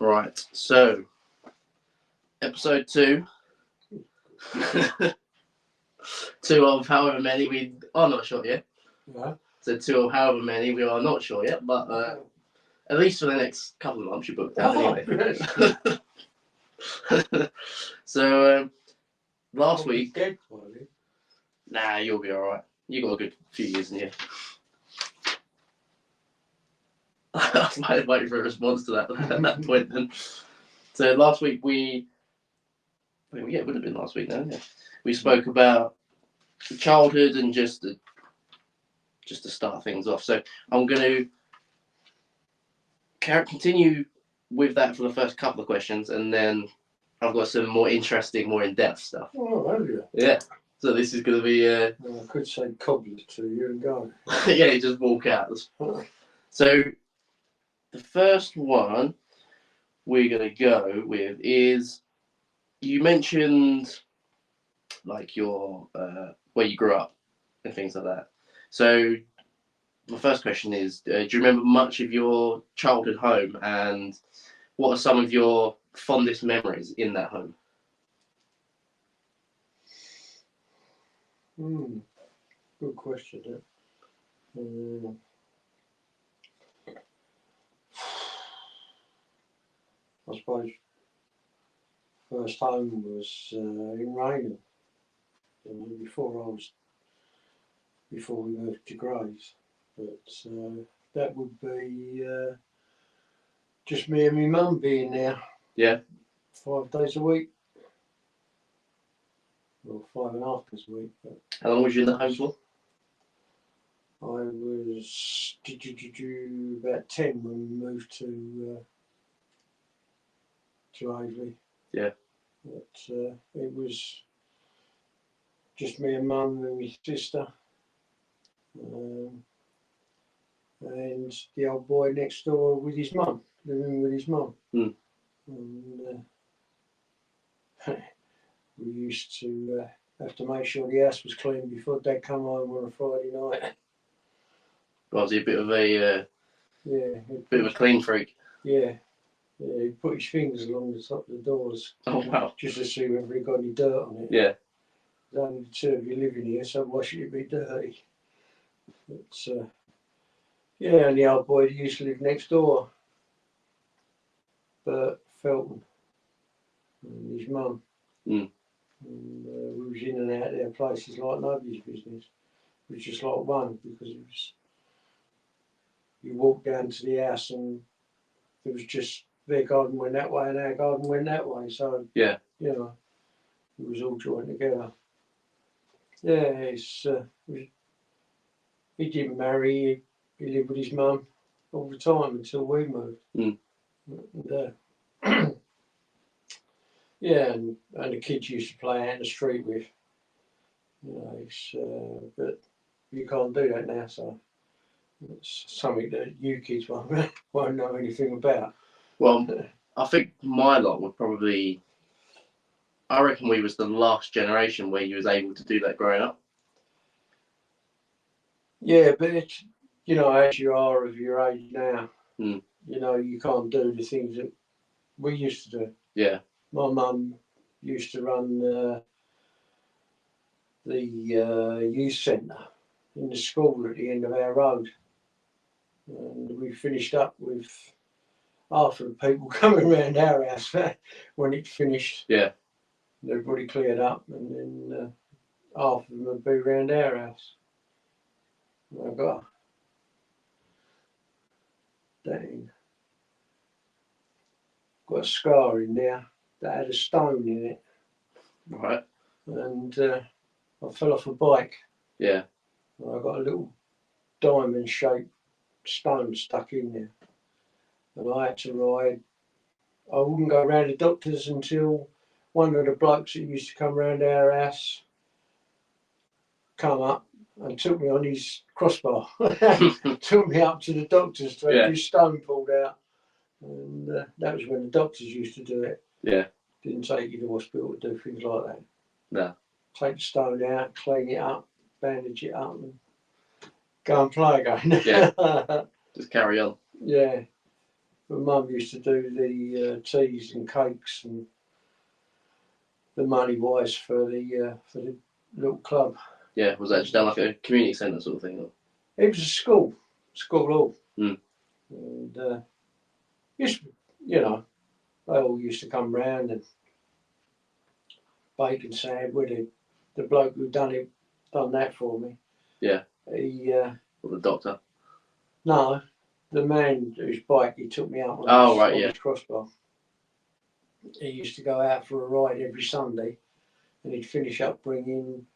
Right, so episode 2. 2 of however many we are not sure yet. Yeah. So 2 of however many we are not sure yet, but at least for the next couple of months you booked out anyway. So last week. Dead, nah, you'll be alright. You got a good few years in here. I might wait for a response to that at that point then. So last week it would have been last week now, yeah. We spoke about childhood and just to start things off. So I'm going to continue with that for the first couple of questions, and then I've got some more interesting, more in-depth stuff. Oh, have you? Yeah. So this is going to be... I could say cobbler to you and go. yeah, you just walk out. So the first one we're going to go with is, you mentioned like your where you grew up and things like that. So my first question is, do you remember much of your childhood home, and what are some of your fondest memories in that home? Good question. I suppose first home was in Raynham, before we moved to Grays. But that would be just me and my mum being there. Yeah. 5 days a week. Well, 5.5 days a week. But how long was you in the home for? I was about 10 when we moved to Aveley. Yeah. But it was just me and mum and my sister. And the old boy next door with his mum, living with his mum. Mm. And we used to have to make sure the house was clean before Dad come home on a Friday night. Was he a bit of a bit of a clean freak? Yeah. He put his fingers along the top of the doors. Oh wow! Just to see whether he got any dirt on it. Yeah. There's only the 2 of you living here, so why should it be dirty? But yeah, and the old boy that used to live next door, Bert Felton, and his mum. Mm. And we was in and out of their places like nobody's business. It was just like one, because it was, you walked down to the house and it was just their garden went that way and our garden went that way. So yeah, you know, it was all joined together. Yeah, he didn't marry. He lived with his mum all the time until we moved. Mm. And, yeah, and the kids used to play out in the street with. You know, but you can't do that now, so it's something that you kids won't know anything about. Well, I think my lot would probably... I reckon we was the last generation where you was able to do that growing up. Yeah, but it's, you know, as you are of your age now, you know, you can't do the things that we used to do. Yeah. My mum used to run the youth centre in the school at the end of our road. And we finished up with half of the people coming around our house when it finished. Yeah. Everybody cleared up, and then half of them would be around our house. And I got, dang, got a scar in there that had a stone in it. Right. And I fell off a bike. Yeah. And I got a little diamond-shaped stone stuck in there. And I had to ride. I wouldn't go round the doctor's until one of the blokes that used to come round our house come up and took me on his crossbar. Took me up to the doctor's to have this stone pulled out. And that was when the doctors used to do it. Yeah. Didn't take you to the hospital to do things like that. No. Take the stone out, clean it up, bandage it up, and go and play again. Yeah. Just carry on. Yeah. But Mum used to do the teas and cakes and the money wise for the little club. Yeah, was that just down like a community centre sort of thing? Or? It was a school hall. Mm. And you know, they all used to come round and bake and sand with it. The bloke who done that for me. Yeah. He Or the doctor? no, the man whose bike he took me out on. Oh, right, yeah. His crossbar. He used to go out for a ride every Sunday, and he'd finish up bringing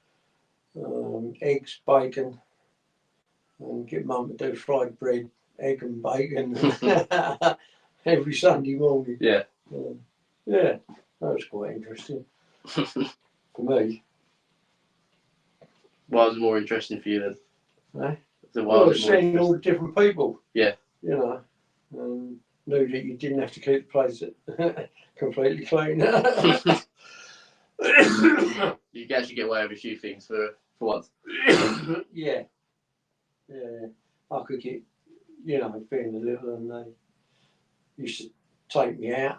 eggs, bacon, and get Mum to do fried bread, egg and bacon every Sunday morning. Yeah. Yeah, that was quite interesting for me. Why was it more interesting for you then? Eh? So Well, seeing all the different people. Yeah. You know, and knew that you didn't have to keep the place completely clean. You actually get away with a few things for once. Yeah. I could get, being a little, and they used to take me out.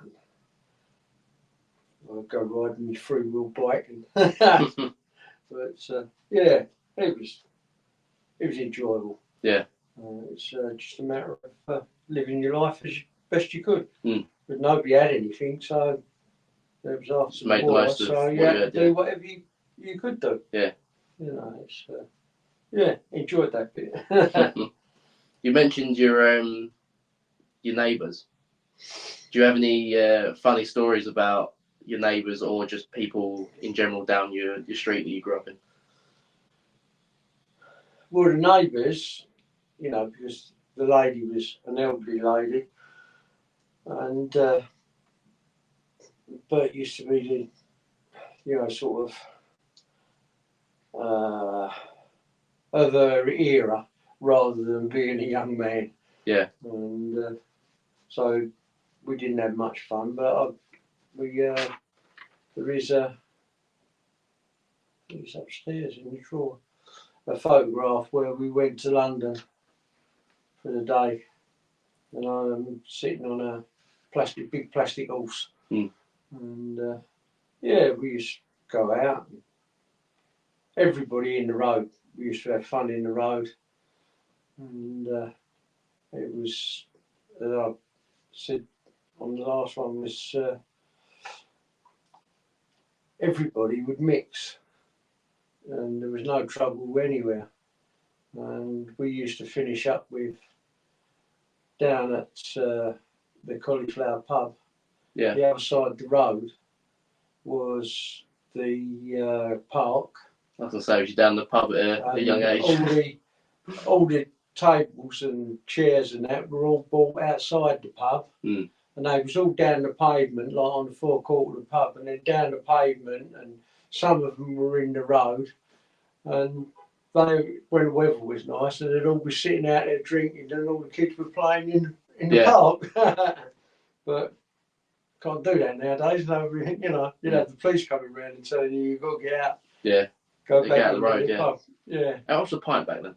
I'd go riding my three-wheel bike, but yeah, it was enjoyable. Yeah. It's just a matter of living your life as best you could. Mm. But nobody had anything, so it was after Made the most of so you had to do whatever you could do. Yeah. It's enjoyed that bit. You mentioned your neighbours. Do you have any funny stories about your neighbours or just people in general down your street that you grew up in? Well, the neighbours, because the lady was an elderly lady, and Bert used to be sort of her era rather than being a young man. Yeah. And so we didn't have much fun, but there is it's upstairs in the drawer, a photograph where we went to London for the day, and I'm sitting on a big plastic horse. Mm. And we used to go out. Everybody in the road. We used to have fun in the road, and it was, as I said on the last one, was everybody would mix, and there was no trouble anywhere. And we used to finish up with down at the Cauliflower Pub. Yeah. The other side of the road was the park. I was going to say, was you down the pub at a young age? All the tables and chairs and that were all bought outside the pub. Mm. And they was all down the pavement, like on the forecourt of the pub, and then down the pavement, and some of them were in the road. And when the weather was nice, and they'd all be sitting out there drinking, and all the kids were playing in the park. But can't do that nowadays. No, you'd have the police coming around and telling you you've got to get out. Yeah. Go back out of the road. Yeah. Pub. Yeah. How was the pint back then?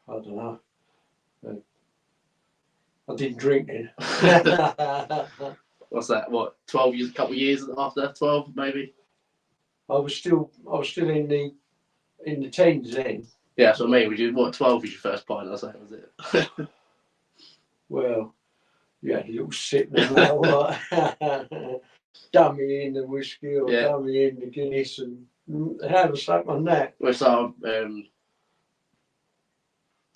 I don't know. I didn't drink then. What's that? What? 12 years? A couple of years after 12, maybe. I was still in the teens then. Yeah, that's what I mean. 12 was your first pint? I say, was it? Well, you had a little sip and that, dummy in the whiskey or dummy in the Guinness, and have a suck on that. Well, so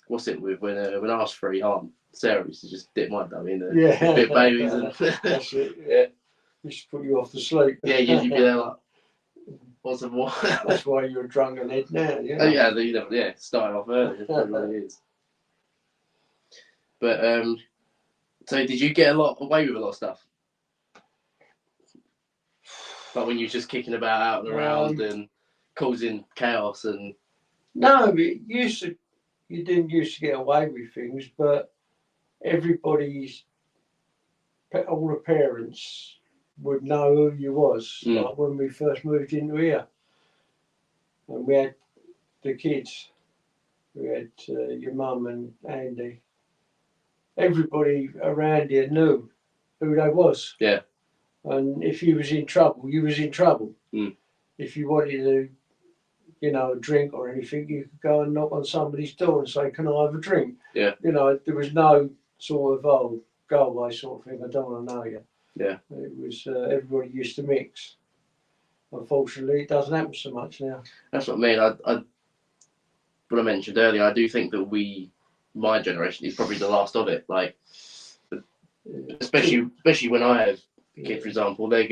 what's it with when I was 3, Aunt Sarah used to just dip my dummy in there. Bit babies and that's it. Yeah, used to put you off to sleep. Yeah, you'd be there like, what's the more? That's why you're a drunken head now. Yeah. Oh yeah, starting off early. That's probably what it is. But so did you get away with a lot of stuff? Like when you were just kicking about out and around and causing chaos and. No, you didn't used to get away with things, but all the parents would know who you was. Like when we first moved into here, and we had the kids, we had your mum and Andy. everybody around here knew who they was. Yeah. And if you was in trouble, you was in trouble. Mm. If you wanted to, you know, a drink or anything, you could go and knock on somebody's door and say, "Can I have a drink?" Yeah. You know, there was no sort of, "Oh, go away," sort of thing. I don't want to know you. Yeah. It was everybody used to mix. Unfortunately, it doesn't happen so much now. That's what I mean. What I mentioned earlier, I do think that my generation, is probably the last of it. Like, especially when I have a kid, for example, they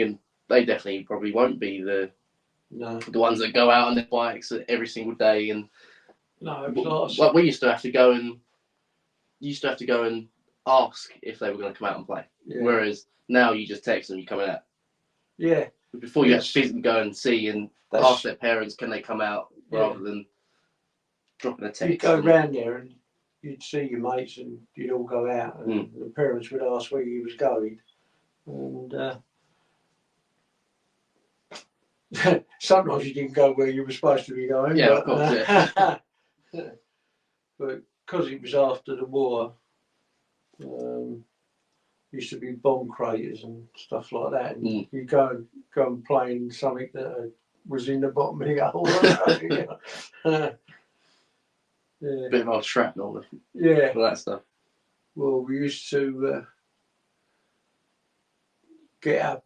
definitely probably won't be the ones that go out on their bikes every single day. And no, we used to have to go and ask if they were going to come out and play. Yeah. Whereas now you just text them, you're coming out. Yeah. Before you had to physically go and see and ask their parents, can they come out, rather than dropping a text. You'd go round there and you'd see your mates and you'd all go out, and the parents would ask where you was going. And sometimes you didn't go where you were supposed to be going. Yeah, but, of course, yeah. But because it was after the war, used to be bomb craters and stuff like that. And you go and play in something that was in the bottom of the hole. Yeah. Bit of old shrapnel. Yeah. All that stuff. Well, we used to get a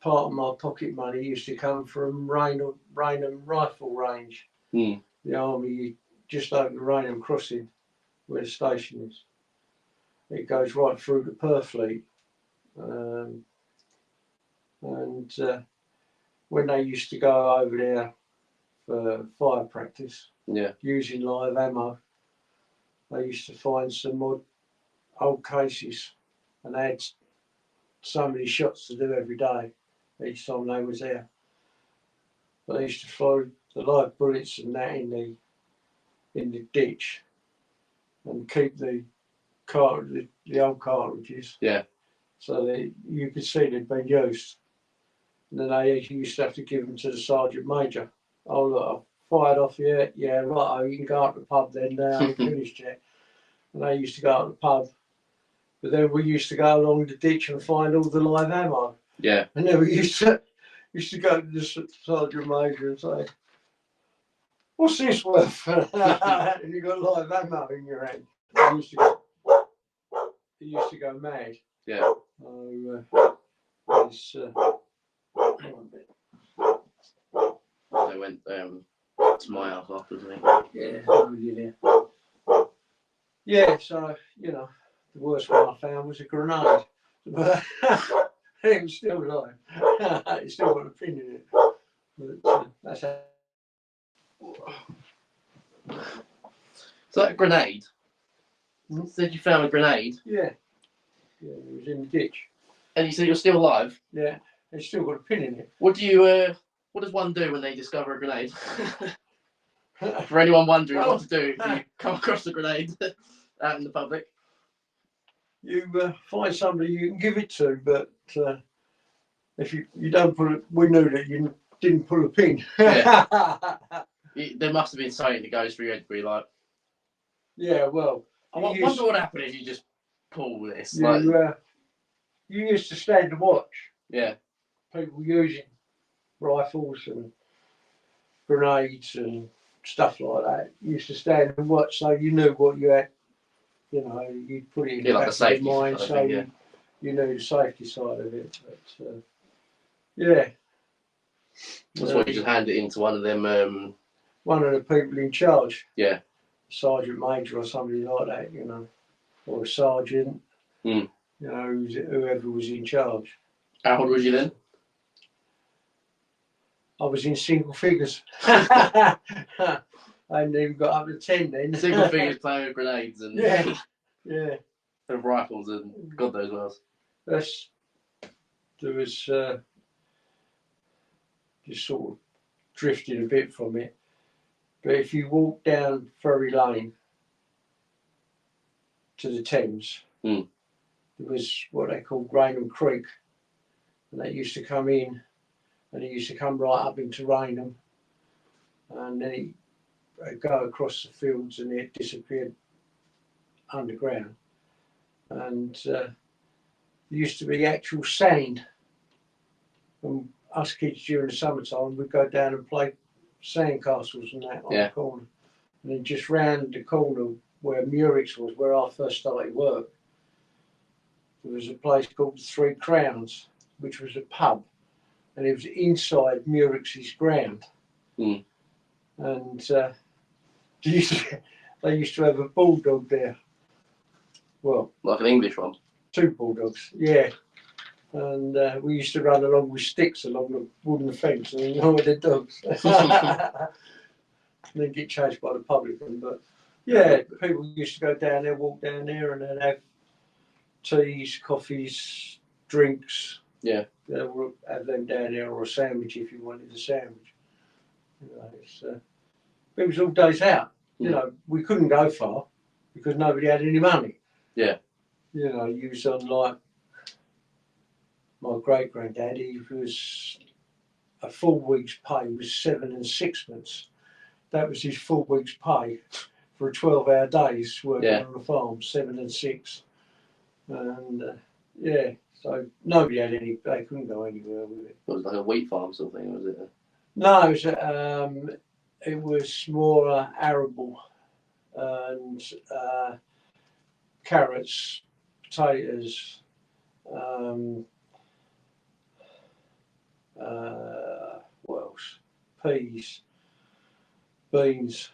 part of my pocket money used to come from Raynham Rifle Range. The army, just over the Raynham Crossing, where the station is. It goes right through the Purfleet. And when they used to go over there for fire practice, using live ammo, they used to find some old cases, and they had so many shots to do every day, each time they was there. But they used to throw the live bullets and that in the ditch, and keep the old cartridges. Yeah. So that you could see they'd been used. And then they used to have to give them to the sergeant major. "Oh look, I've fired off here. Yeah, right. You can go out to the pub then. Now I ain't finished yet." And they used to go out to the pub. But then we used to go along the ditch and find all the live ammo. Yeah. And then we used to go to the sergeant major and say, "What's this worth?" And you got live ammo in your hand. He used to go mad. Yeah. Hang on a bit. They went to my house afterwards, I think. Yeah, over there. Yeah, so, you know, the worst one I found was a grenade. But it was still alive. It still got a pin in it. But that's how. So that grenade, said you found a grenade? Yeah. Yeah, it was in the ditch. And you said you're still alive? Yeah, it's still got a pin in it. What does one do when they discover a grenade? For anyone wondering what to do if you come across a grenade out in the public. You find somebody you can give it to, but if you don't pull it, we knew that you didn't pull a pin. Yeah. There must have been something that goes through your head where you're like, yeah, well. I wonder what happened if you just pull this. You used to stand and watch. Yeah. People using rifles and grenades and stuff like that. You used to stand and watch, so you knew what you had. You know, you'd put it in the back of your mind, so you knew the safety side of it. But yeah. That's why you just hand it into one of them. One of the people in charge. Yeah. Sergeant major or somebody like that, you know, or a sergeant. You know, whoever was in charge. How old was you then? I was in single figures. I hadn't even got up to 10 then. Single figures playing with grenades and yeah, and rifles and God knows what else. There was just sort of drifting a bit from it. But if you walk down Ferry Lane to the Thames, there was what they call Raynham Creek, and that used to come in, and it used to come right up into Raynham, and then it'd go across the fields and it disappeared underground. and there used to be actual sand. And us kids during the summertime would go down and play sand castles and that on the corner. And then just round the corner where Murex was, where I first started work, there was a place called the Three Crowns, which was a pub, and it was inside Murex's ground. Mm. And they used to have a bulldog there. Well, like an English one. 2 bulldogs, yeah. And we used to run along with sticks along the wooden fence and annoy the dogs. And then get chased by the publican. But yeah, people used to go down there, walk down there, and then have teas, coffees, drinks. Yeah. They would have them down there, or a sandwich if you wanted a sandwich. You know, it was all days out. You know, we couldn't go far because nobody had any money. Yeah. You know, you was on like my great granddad. He was a full week's pay was 7 and 6pence. That was his full week's pay for 12-hour days working on the farm, 7 and 6. And yeah, so nobody had any. They couldn't go anywhere with it. It was like a wheat farm sort of thing, was it? No, it was more arable and carrots, potatoes, what else? Peas, beans.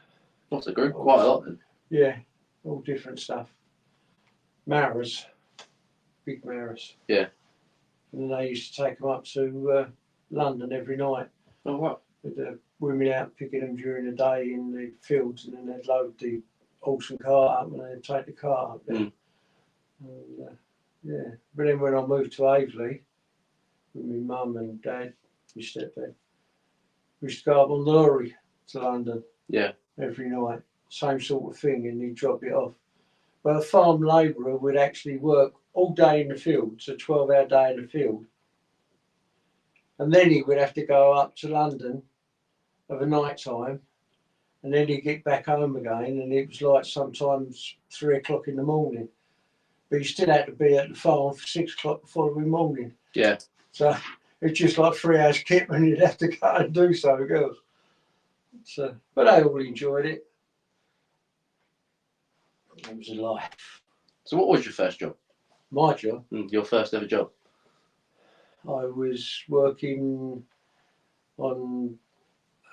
What's a group? Quite a lot then. Yeah, all different stuff. Maras, big maras. Yeah. And they used to take them up to London every night. Oh, wow. With the women out picking them during the day in the fields, and then they'd load the horse and cart up and they'd take the cart up there. Mm. And, yeah. But then when I moved to Aveley with my mum and dad, my stepdad, we used to go up on the lorry to London. Yeah. Every night. Same sort of thing, and he'd drop it off. But a farm labourer would actually work all day in the field, it's a 12-hour day in the field. And then he would have to go up to London of a night time, and then he'd get back home again, and it was like sometimes 3 o'clock in the morning. But he still had to be at the farm for 6 o'clock the following morning. Yeah. So it's just like 3 hours kip, and you'd have to go and do something else. So, but they all enjoyed it. It was a life. So what was your first job? My job? Your first ever job? I was working on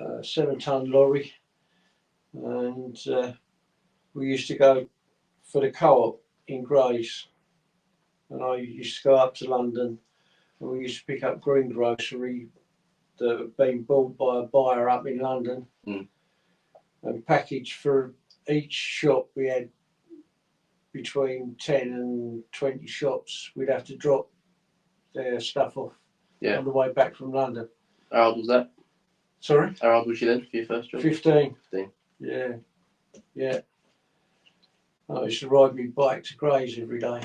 a 7-ton lorry, and we used to go for the co-op in Grays, and I used to go up to London, and we used to pick up greengrocery that had been bought by a buyer up in London, and package for each shop. We had between 10 and 20 shops. We'd have to drop their stuff off on the way back from London. How old was that? Sorry? How old was you then for your first job? 15. 15. Yeah. Yeah. I used to ride my bike to Grays every day.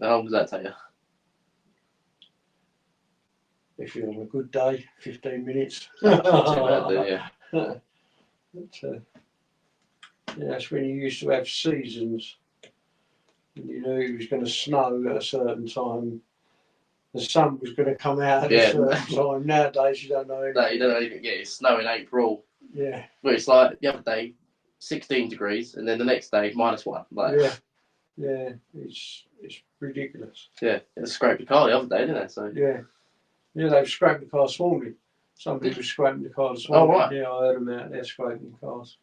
How long does that take you? If you're on a good day, 15 minutes. Not too bad, then, yeah. But, yeah, that's when you used to have seasons. And you knew it was going to snow at a certain time. The sun was going to come out at a certain time. Nowadays, you don't know anything. No, you don't even get it. Snow in April. Yeah. But it's like the other day, 16 degrees, and then the next day, -1. Like, yeah, it's ridiculous. Yeah, it scraped the car the other day, didn't it? So yeah, they've scraped the car this morning. Somebody was scraping the car this morning. Oh, right. Yeah, I heard them out there scraping cars.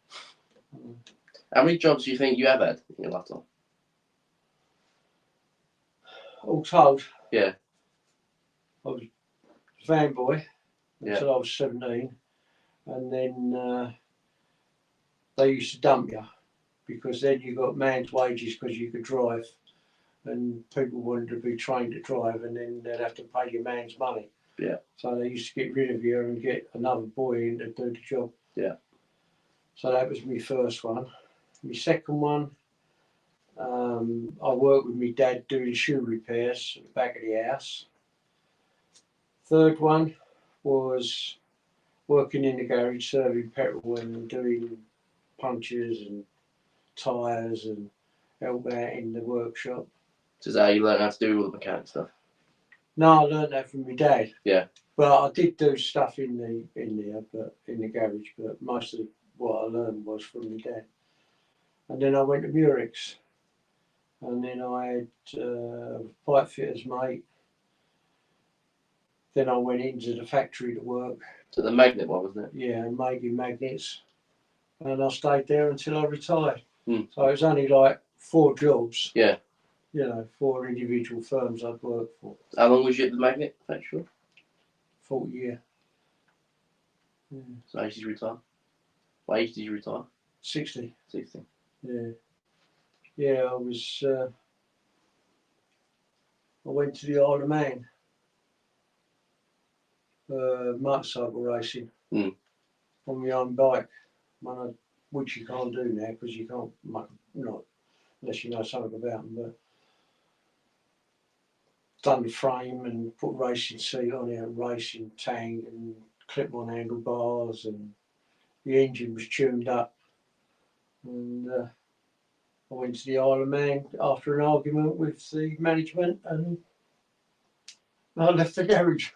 How many jobs do you think you have had in your lifetime? All told, Yeah. I was a van boy until I was 17, and then they used to dump you because then you got man's wages because you could drive, and people wanted to be trained to drive, and then they'd have to pay your man's money. Yeah. So they used to get rid of you and get another boy in to do the job. Yeah. So that was my first one. My second one, I worked with my dad doing shoe repairs at the back of the house. Third one was working in the garage, serving petrol and doing punches and tyres and help out in the workshop. So is that how you learn how to do all the mechanic stuff? No, I learned that from my dad. Yeah. Well, I did do stuff in the garage, but most of what I learned was from my dad. And then I went to Murex, and then I had pipe fitters mate. Then I went into the factory to work. So the magnet one, wasn't it? Yeah, making magnets, and I stayed there until I retired. Mm. So it was only like 4 jobs. Yeah. 4 individual firms I'd worked for. How long was you at the magnet factory? 40 years. Yeah. So how did you retire? What age did you retire? 60. 60. Yeah. Yeah, I was. I went to the Isle of Man. Motorcycle racing Mm. on my own bike, which you can't do now because you can't, not unless you know something about them. But done the frame and put racing seat on it, racing tank, and clip-on handlebars, and the engine was tuned up. And I went to the Isle of Man after an argument with the management, and I left the garage.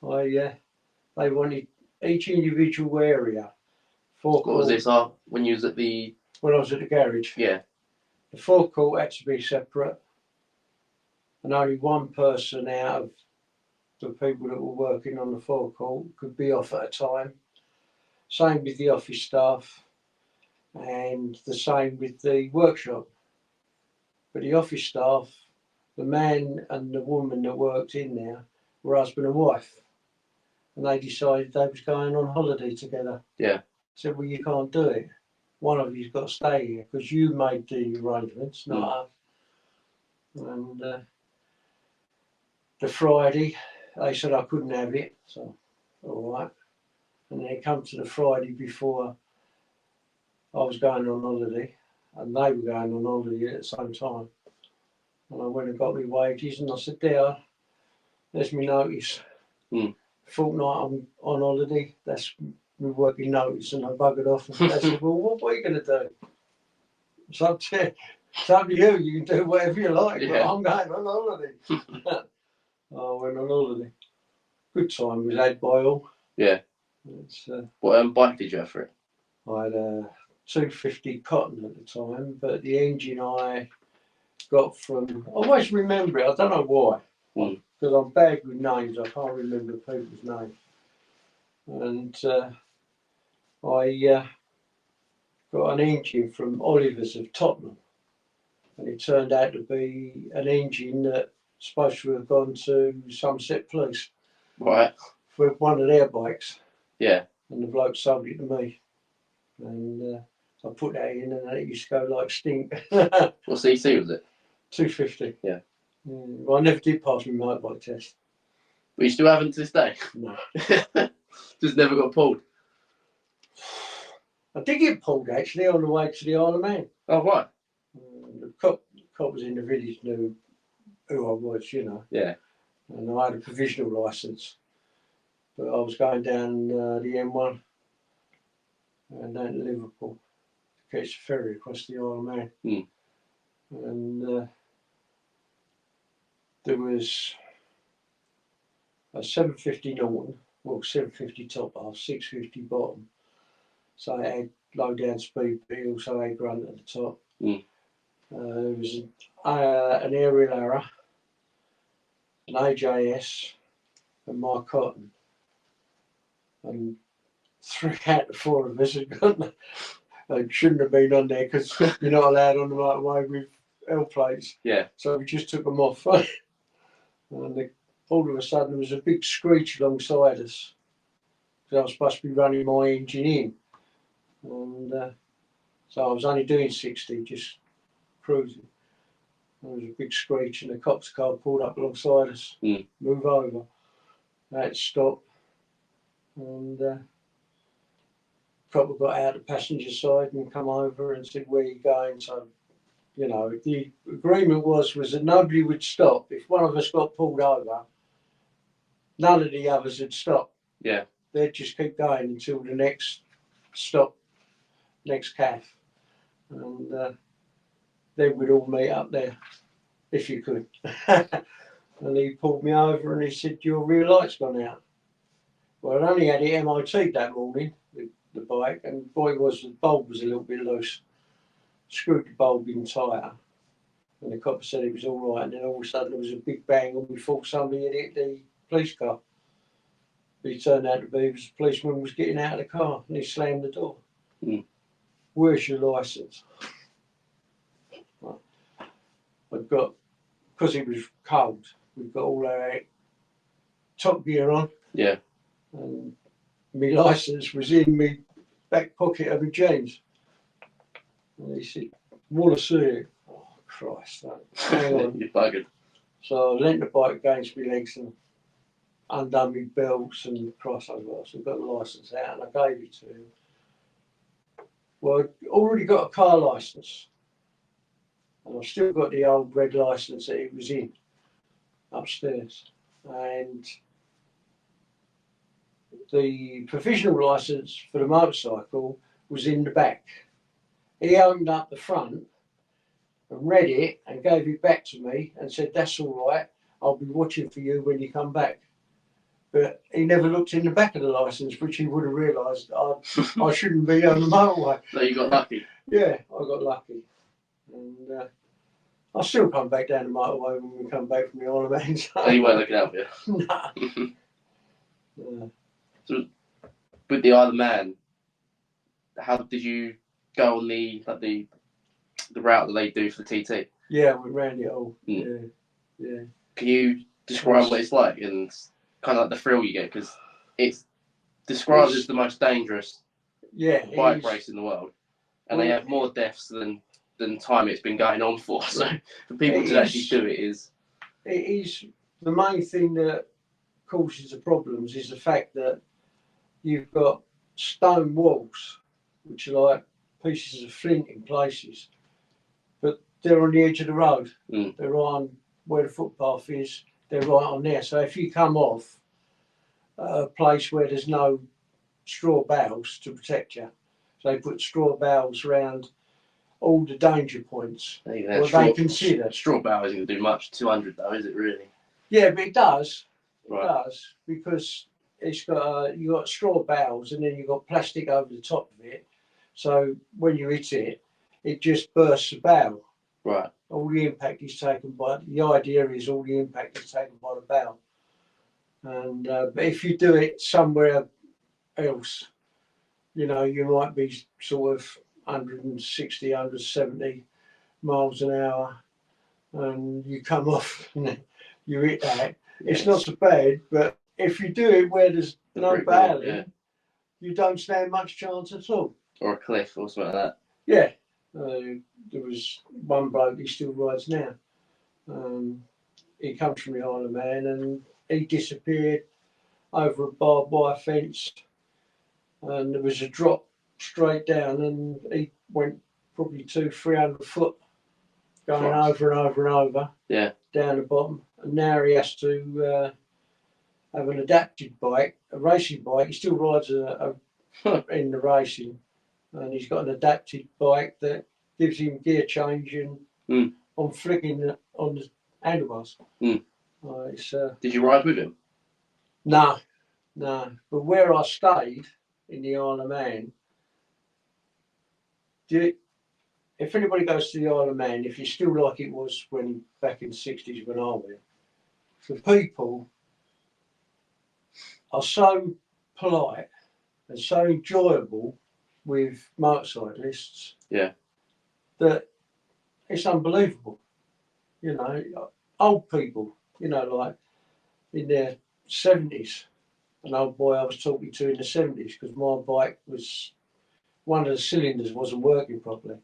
They wanted each individual area. What was this when you was at the... When I was at the garage. Yeah. The forecourt had to be separate, and only one person out of the people that were working on the forecourt could be off at a time. Same with the office staff, and the same with the workshop. But the office staff, the man and the woman that worked in there were husband and wife, and they decided they was going on holiday together. Yeah. Said, well, you can't do it. One of you's got to stay here because you made the arrangements, not us. And the Friday, they said I couldn't have it, so all right. And then it come to the Friday before I was going on holiday, and they were going on holiday at the same time. And I went and got my wages, and I said, there, there's my notice. Fortnight I'm on holiday, that's my working notice, and I buggered off. And they said, well, what are you going to do? It's up to you, you can do whatever you like, but I'm going on holiday. I went on holiday. Good time was had by all. Yeah. What bike did you have for it? I had a 250 Cotton at the time, but the engine I got from, I always remember it, I don't know why, because I'm bad with names, I can't remember people's names. And I got an engine from Oliver's of Tottenham, and it turned out to be an engine that's supposed to have gone to Somerset Police. Right. For one of their bikes. Yeah. And the bloke sold it to me. And I put that in, and it used to go like stink. What cc was it? 250. Yeah. Well, I never did pass my motorbike test. But you still haven't to this day? No. Just never got pulled? I did get pulled actually on the way to the Isle of Man. Oh, right. The cop was in the village, knew who I was, Yeah. And I had a provisional licence. But I was going down the M1 and down to Liverpool to catch the ferry across the Isle of Man. And there was a 750 Norton, well 750 top half, 650 bottom. So it had low down speed, but it also had grunt at the top. There was an aerial arrow, an AJS, and my Cotton. And 3 out of 4 of us had gone. They shouldn't have been on there because you're not allowed on the motorway with L plates. Yeah. So we just took them off. And all of a sudden there was a big screech alongside us. Because I was supposed to be running my engine in. And so I was only doing 60, just cruising. There was a big screech, and the cop's car pulled up alongside us. Move over. I had to stop. And cop got out the passenger side and come over and said, where are you going? So, the agreement was that nobody would stop. If one of us got pulled over, none of the others would stop. Yeah. They'd just keep going until the next stop, next calf. And then we'd all meet up there. if you could. And he pulled me over and he said, your rear light's gone out. Well, I'd only had it MOT'd that morning, the bike, and boy, the bulb was a little bit loose. Screwed the bulb in tighter, and the cop said it was all right, and then all of a sudden there was a big bang, and we thought somebody had hit the police car. But it turned out to be the policeman was getting out of the car, and he slammed the door. Mm. Where's your licence? I've got, because it was cold, we've got all our top gear on. Yeah. And my licence was in my back pocket of my jeans. And he said, want to see it? Oh, Christ, hang on. You're buggered. So I leant the bike against my legs and undone my belts and Christ, I got the licence out and I gave it to him. Well, I'd already got a car licence. And I've still got the old red licence that it was in upstairs. And the provisional licence for the motorcycle was in the back. He opened up the front and read it and gave it back to me and said, that's all right, I'll be watching for you when you come back. But he never looked in the back of the licence, which he would have realised I shouldn't be on the motorway. So you got lucky? Yeah, I got lucky. And I'll still come back down the motorway when we come back from the Isle of Man. So you weren't looking out for you? Nah. Yeah. So with the Isle of Man, how did you go on the route that they do for the TT? Yeah, we ran it all. Mm. Yeah. Can you describe what it's like and kind of like the thrill you get? Because it's described as the most dangerous bike race in the world, and they have more deaths than time it's been going on for. So for people to actually do it is. It is the main thing that causes the problems is the fact that you've got stone walls, which are like pieces of flint in places, but they're on the edge of the road. Mm. They're on where the footpath is. They're right on there. So if you come off a place where there's no straw bales to protect you, so they put straw bales around all the danger points. What they consider. Straw bale isn't going to do much. 200 though, is it really? Yeah, but it does. Right. It does, because it's got you got straw bales and then you've got plastic over the top of it. So when you hit it, it just bursts the bale. Right. All the impact is taken by the idea is all the impact is taken by the bale. And but if you do it somewhere else, you know, you might be sort of 160, 170 miles an hour, and you come off and you hit that. Yes. It's not so bad, but if you do it where there's no baling, you don't stand much chance at all. Or a cliff or something like that. Yeah. There was one bloke, he still rides now. He comes from the Isle of Man and he disappeared over a barbed wire fence, and there was a drop straight down and he went probably 200-300 foot going over and over and over down the bottom, and now he has to have an adapted bike, a racing bike. He still rides in the racing, and he's got an adapted bike that gives him gear change and on flicking on the handlebars. Did you ride with him? No. But where I stayed in the Isle of Man, if anybody goes to the Isle of Man, if you're still like it was when back in the 60s when I went, the people are so polite and so enjoyable with motorcyclists that it's unbelievable. You know, old people, you know, like in their 70s. An old boy I was talking to in the 70s, because my bike was, one of the cylinders wasn't working properly.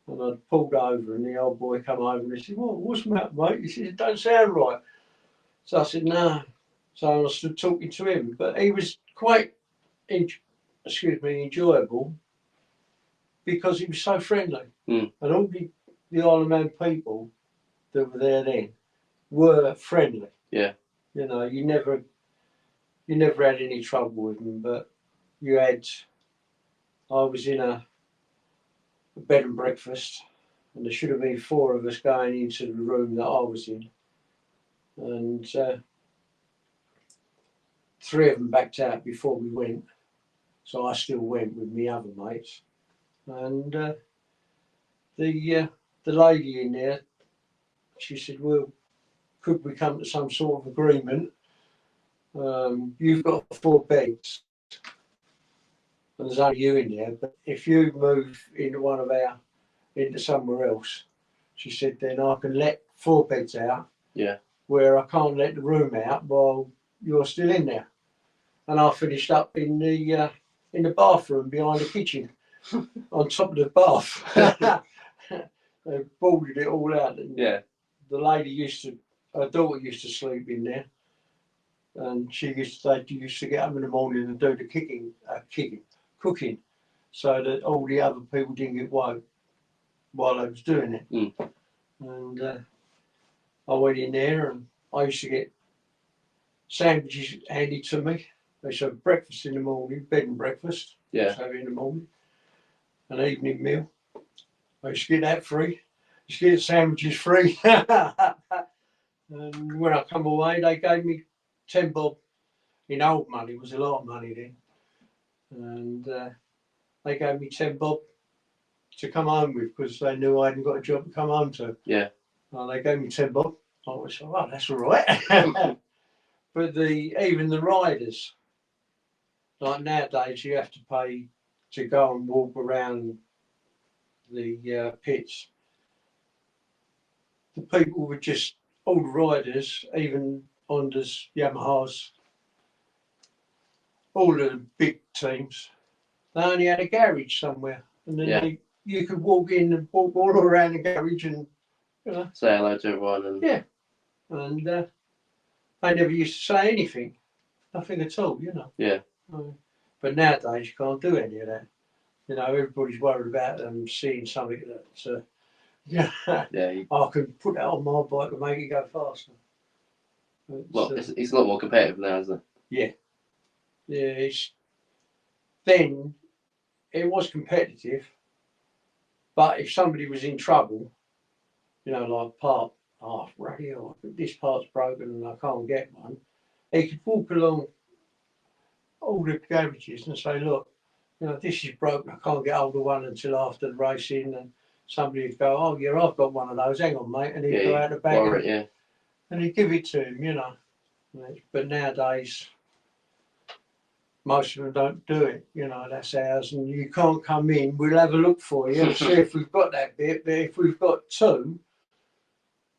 And I pulled over and the old boy come over and he said, well, what's the matter, mate? He said, it don't sound right. So I said, no. So I stood talking to him, but he was quite, enjoyable, because he was so friendly. And all the Isle of Man people that were there then were friendly. Yeah. You know, you never had any trouble with them, but I was in a bed and breakfast, and there should have been 4 of us going into the room that I was in, and 3 of them backed out before we went, so I still went with my other mates, and the lady in there, she said, well, could we come to some sort of agreement? You've got 4 beds and there's only you in there, but if you move into somewhere else, she said, then I can let 4 beds out, where I can't let the room out while you're still in there. And I finished up in the bathroom behind the kitchen on top of the bath. They boarded it all out. And the lady her daughter used to sleep in there, and they used to get up in the morning and do the cooking, so that all the other people didn't get woke while I was doing it. And I went in there, and I used to get sandwiches handed to me. They served breakfast in the morning, bed and breakfast. So in the morning, an evening meal. I used to get that free. I used to get sandwiches free. And when I come away, they gave me 10 bob. In old money, it was a lot of money then. And they gave me 10 bob to come home with, because they knew I hadn't got a job to come home to. They gave me 10 bob. I was like, oh, that's all right. But even the riders, like nowadays, you have to pay to go and walk around the pits. The people were just, all the riders, even Hondas, Yamahas, all the big teams, they only had a garage somewhere, and then you could walk in and walk all around the garage and say hello to everyone. And and they never used to say anything, nothing at all, But nowadays you can't do any of that. Everybody's worried about them seeing something that I can put that on my bike and make it go faster. It's a lot more competitive now, isn't it? Then it was competitive, but if somebody was in trouble, like radio, this part's broken and I can't get one, he could walk along all the garages and say, look, this is broken, I can't get hold of one until after the racing, and somebody would go, oh yeah, I've got one of those, hang on mate, and he'd go out the back and he'd give it to him, But nowadays, most of them don't do it, that's ours, and you can't come in, we'll have a look for you and see if we've got that bit, but if we've got 2,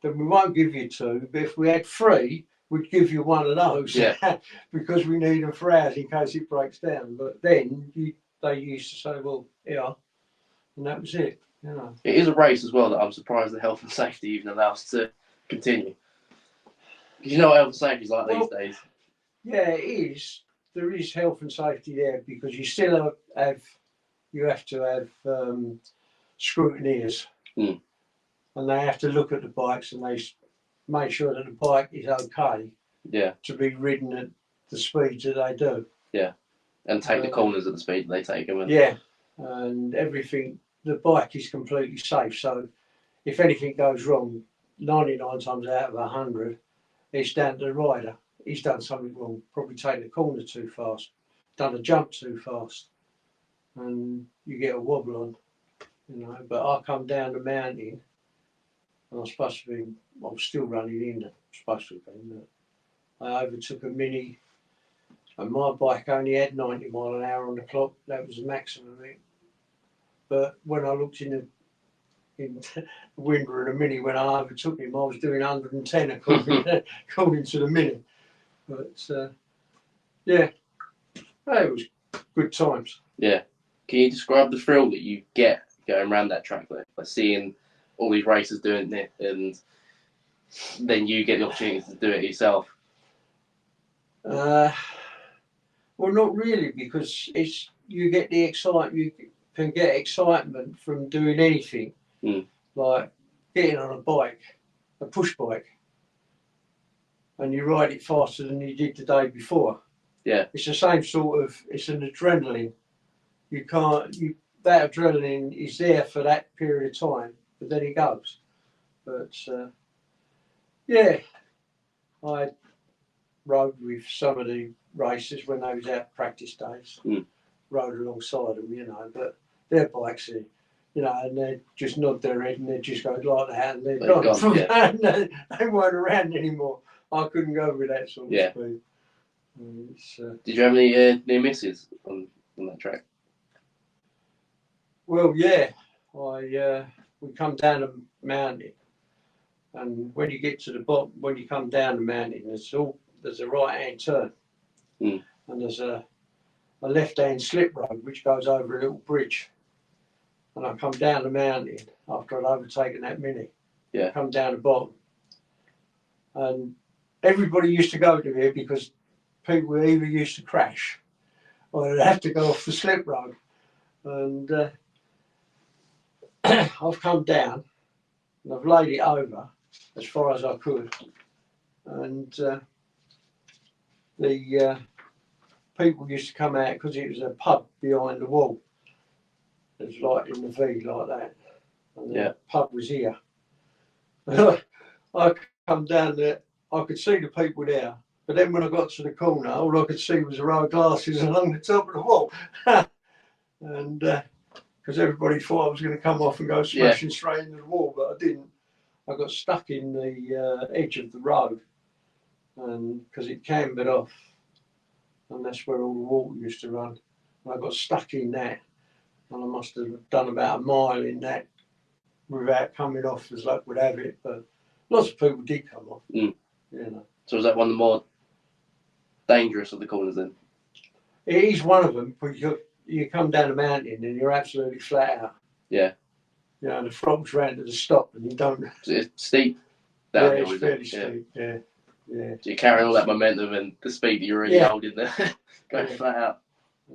then we won't give you 2, but if we had 3, we'd give you one of those, because we need them for ours in case it breaks down. But then they used to say, well, and that was it, It is a race as well that I'm surprised the health and safety even allows to continue. Because what health and safety is like these days. Yeah, it is. There is health and safety there, because you still have to have scrutineers, and they have to look at the bikes and they make sure that the bike is okay to be ridden at the speeds that they do. And take the corners at the speed they take them. And everything, the bike is completely safe. So if anything goes wrong, 99 times out of 100, it's down to the rider. He's done something wrong, probably taken the corner too fast, done a jump too fast, and you get a wobble on, But I come down the mountain, and I was still running in, supposed to have been. I overtook a Mini, and my bike only had 90 mile an hour on the clock. That was the maximum of it. But when I looked in the window of the Mini, when I overtook him, I was doing 110 according to the Mini. But it was good times. Can you describe the thrill that you get going around that track there, like seeing all these racers doing it, and then you get the opportunity to do it yourself? Well, not really, because you get the excitement. You can get excitement from doing anything, like getting on a bike, a push bike, and you ride it faster than you did the day before. It's the same sort of. It's an adrenaline. That adrenaline is there for that period of time, but then he goes. But yeah, I rode with some of the racers when they was out practice days. Rode alongside them, you know, but their bikes are, you know, and they just nod their head and they just go like that and they're gone. From that, and they weren't around anymore. I couldn't go with that sort of speed. Did you have any near misses on that track? Well, yeah, we come down a mountain, and when you get to the bottom, when you come down the mountain, there's a right hand turn, and there's a left hand slip road which goes over a little bridge. And I come down the mountain after I'd overtaken that Mini. Yeah. I come down the bottom, and everybody used to go to here because people either used to crash or they'd have to go off the slip road. And I've come down and I've laid it over as far as I could, and the people used to come out because it was a pub behind the wall. It was like in the V like that, and the pub was here. I come down there, I could see the people there, but then when I got to the corner, all I could see was a row of glasses along the top of the wall. And because everybody thought I was going to come off and go smashing straight into the wall, but I didn't. I got stuck in the edge of the road, and because it cambered off, and that's where all the water used to run. And I got stuck in that, and I must have done about a mile in that without coming off, as luck would have it. But lots of people did come off. You know. So was that one of the more dangerous of the corners then? It is one of them, but you come down a mountain and you're absolutely flat out. Yeah. You know, the throttle's round to the stop and you don't. It's steep downhill, yeah, it's fairly steep, yeah. So you're carrying all that momentum and the speed that you're already holding there, going flat out.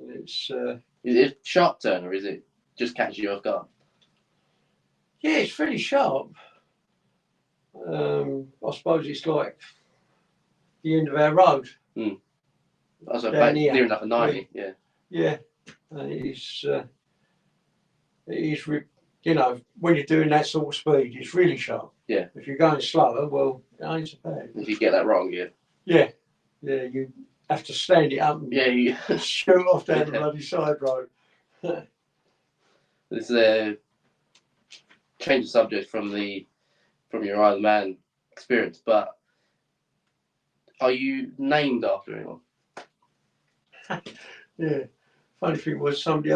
It's is it a sharp turn or is it just catching you off guard? Yeah, it's fairly sharp. I suppose it's like the end of our road. That's near enough a 90, yeah. Yeah, and it is, you know, when you're doing that sort of speed, it's really sharp. Yeah. If you're going slower, well, it ain't so bad. If you get that wrong, Yeah, you have to stand it up and shoot off down the bloody side road. This is a change of subject from your Isle of Man experience, but are you named after anyone? Yeah. Funny thing was, somebody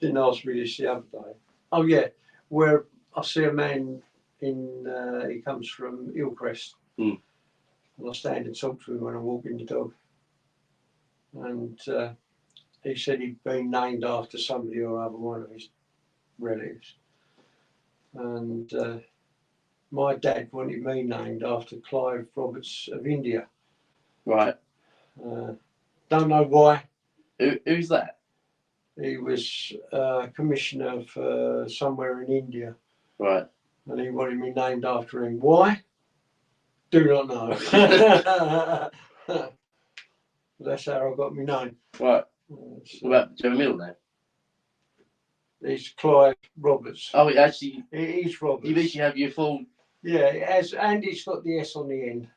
didn't ask me this the other day. Oh yeah, where I see a man he comes from Hillcrest, and I stand and talk to him when I'm walking the dog, and he said he'd been named after somebody or other, one of his relatives, and my dad wanted me named after Clive Roberts of India. Right. Don't know why. Who's that? He was commissioner for somewhere in India. Right. And he wanted me named after him. Why? Do not know. That's how I got my name. Right. Do you have a middle name? It's Clive Roberts. Oh, actually, it is Roberts. You literally have your full. Yeah, it has, and it's got the S on the end.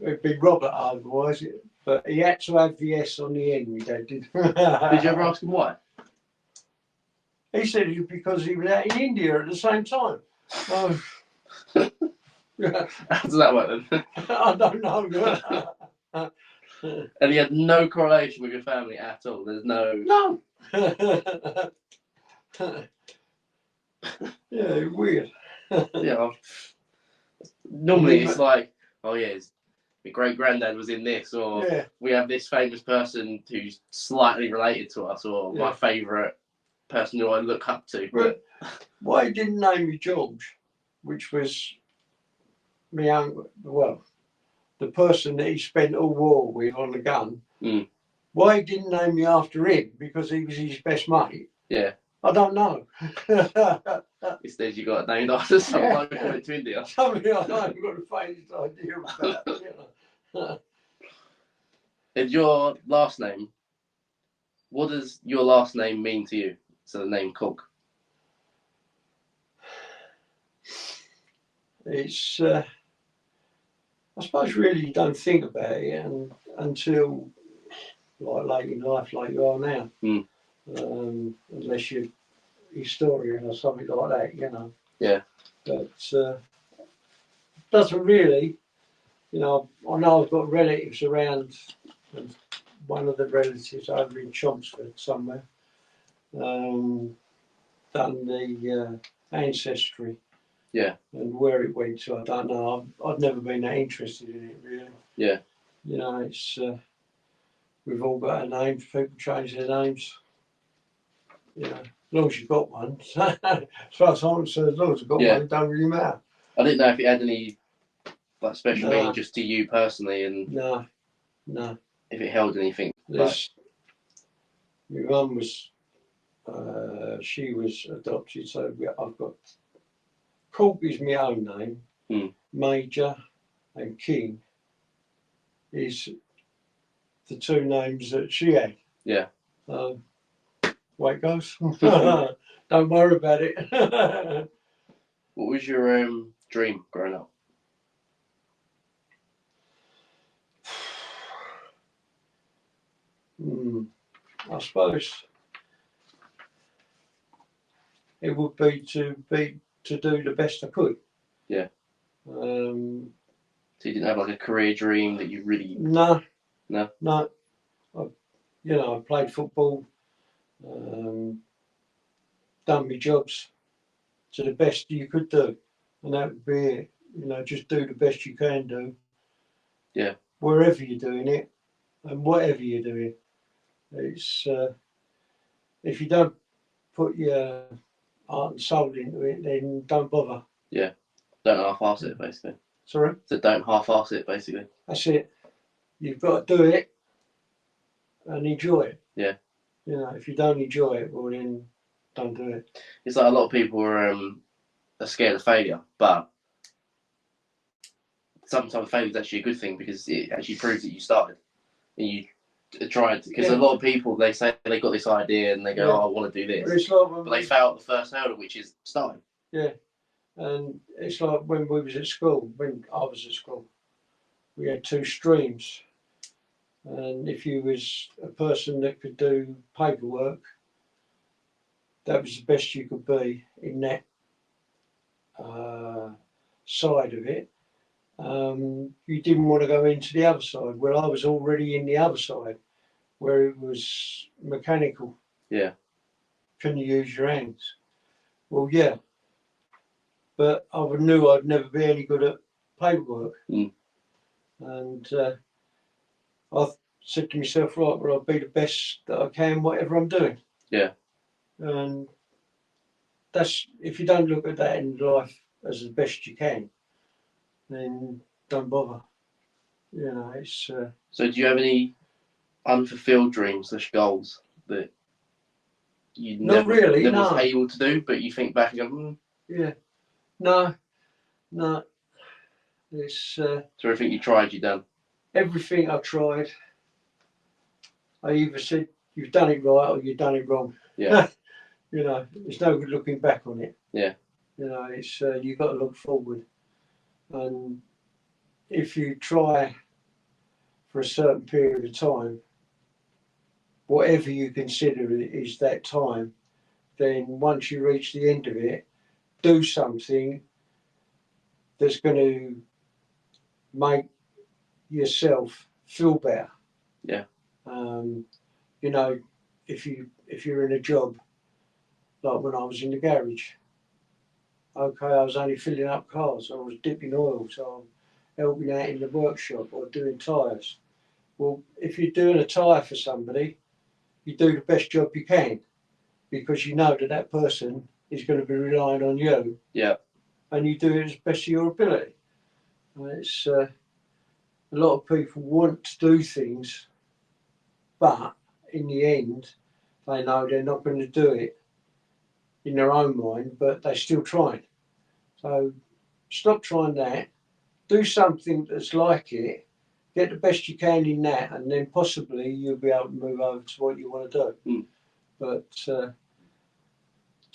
It'd be Robert otherwise, but he had to have the S on the end. My dad did. Did you ever ask him why? He said it was because he was out in India at the same time. Oh. How does that work then? I don't know. And he had no correlation with your family at all. There's no. No. Yeah, weird. Yeah. Normally it's like, oh yeah, my great granddad was in this, or we have this famous person who's slightly related to us, or my favourite person who I look up to. But why he didn't name me George, which was my uncle, well, the person that he spent all war with on the gun. Why he didn't name me after him, because he was his best mate. Yeah. I don't know. Instead, you got named after someone who went to India. Somebody I haven't got the faintest idea about. You know. And your last name, what does your last name mean to you? So the name Cook. it's I suppose really you don't think about it until like late in life, like you are now, unless you're a historian or something like that, you know. Yeah. But doesn't really, you know. I know I've got relatives around, and one of the relatives over in Chelmsford somewhere, done the ancestry. Yeah. And where it went to, I don't know. I've never been that interested in it, really. Yeah. You know, it's we've all got our names. People change their names. You know, as long as you've got one. As far as I'm concerned, as long as I've got one, it don't really matter. I didn't know if it had any like special No. meaning just to you personally, and No. if it held anything. This, my mum was, she was adopted, so I've got Court is my own name. Major and King is the two names that she had. Yeah. Way it goes. Don't worry about it. What was your dream growing up? I suppose it would be to do the best I could. Yeah. So you didn't have like a career dream that you really? No. I played football, done my jobs to the best you could do, and that would be it. You know, just do the best you can do. Yeah. Wherever you're doing it, and whatever you're doing, it's if you don't put your heart and soul into it, then don't bother. Yeah. Don't half-ass it, basically. Sorry? So don't half-ass it, basically. That's it. You've got to do it and enjoy it. Yeah. You know, if you don't enjoy it, well then don't do it. It's like a lot of people are scared of failure, but sometimes failure is actually a good thing because it actually proves that you started and you tried. Because a lot of people, they say they got this idea and they go, "Oh, I want to do this," but they fail at the first hurdle, which is starting. Yeah, and it's like when we was at school. When I was at school, we had two streams, and if you was a person that could do paperwork, that was the best you could be in that side of it. You didn't want to go into the other side. Well, I was already in the other side, where it was mechanical. Yeah. Can you use your hands? Well, yeah. But I knew I'd never be any good at paperwork. And I said to myself, right, well, I'll be the best that I can, whatever I'm doing. Yeah. And that's, if you don't look at that in life as the best you can, then don't bother. You know, it's. So, do you have any unfulfilled dreams, goals that you never was able to do, but you think back and go, Yeah. No. It's. So everything you tried, you done. Everything I tried, I either said you've done it right or you've done it wrong. Yeah. You know, it's no good looking back on it. Yeah. You know, it's you've got to look forward, and if you try for a certain period of time, whatever you consider is that time, then once you reach the end of it, do something that's going to make yourself feel better. Yeah. You know, if you're in a job, like when I was in the garage, okay, I was only filling up cars, I was dipping oil, so I'm helping out in the workshop or doing tyres. Well, if you're doing a tyre for somebody, you do the best job you can because you know that person is going to be relying on you. Yeah. And you do it as best of your ability. And it's a lot of people want to do things, but in the end, they know they're not going to do it in their own mind, but they still try. So stop trying that. Do something that's like it. Get the best you can in that, and then possibly you'll be able to move over to what you want to do. But to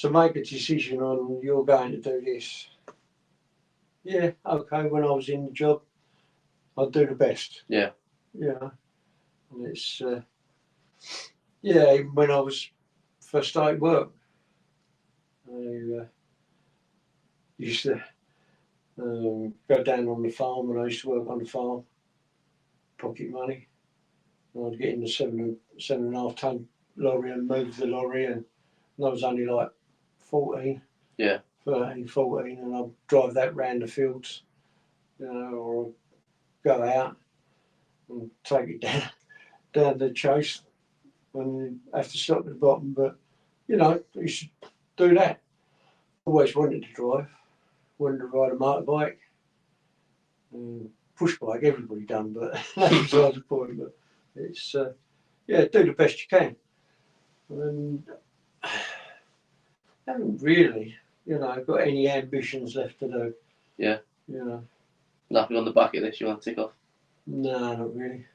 make a decision on you're going to do this, yeah, okay. When I was in the job, I'd do the best. Yeah. You know, and it's yeah. Even when I was first started work, I used to go down on the farm when I used to work on the farm, pocket money. And I'd get in the 7.5 ton lorry and move the lorry, and I was only like 14. Yeah. 13, 14, and I'd drive that round the fields, you know, or go out and take it down the chase and you have to stop at the bottom. But, you know, you should do that. Always wanted to drive, wanted to ride a motorbike. Push bike, everybody done, but that's beside the point. But it's, yeah, do the best you can. And I haven't really, you know, got any ambitions left to do. Yeah. You know. Nothing on the bucket list you want to tick off? No, not really.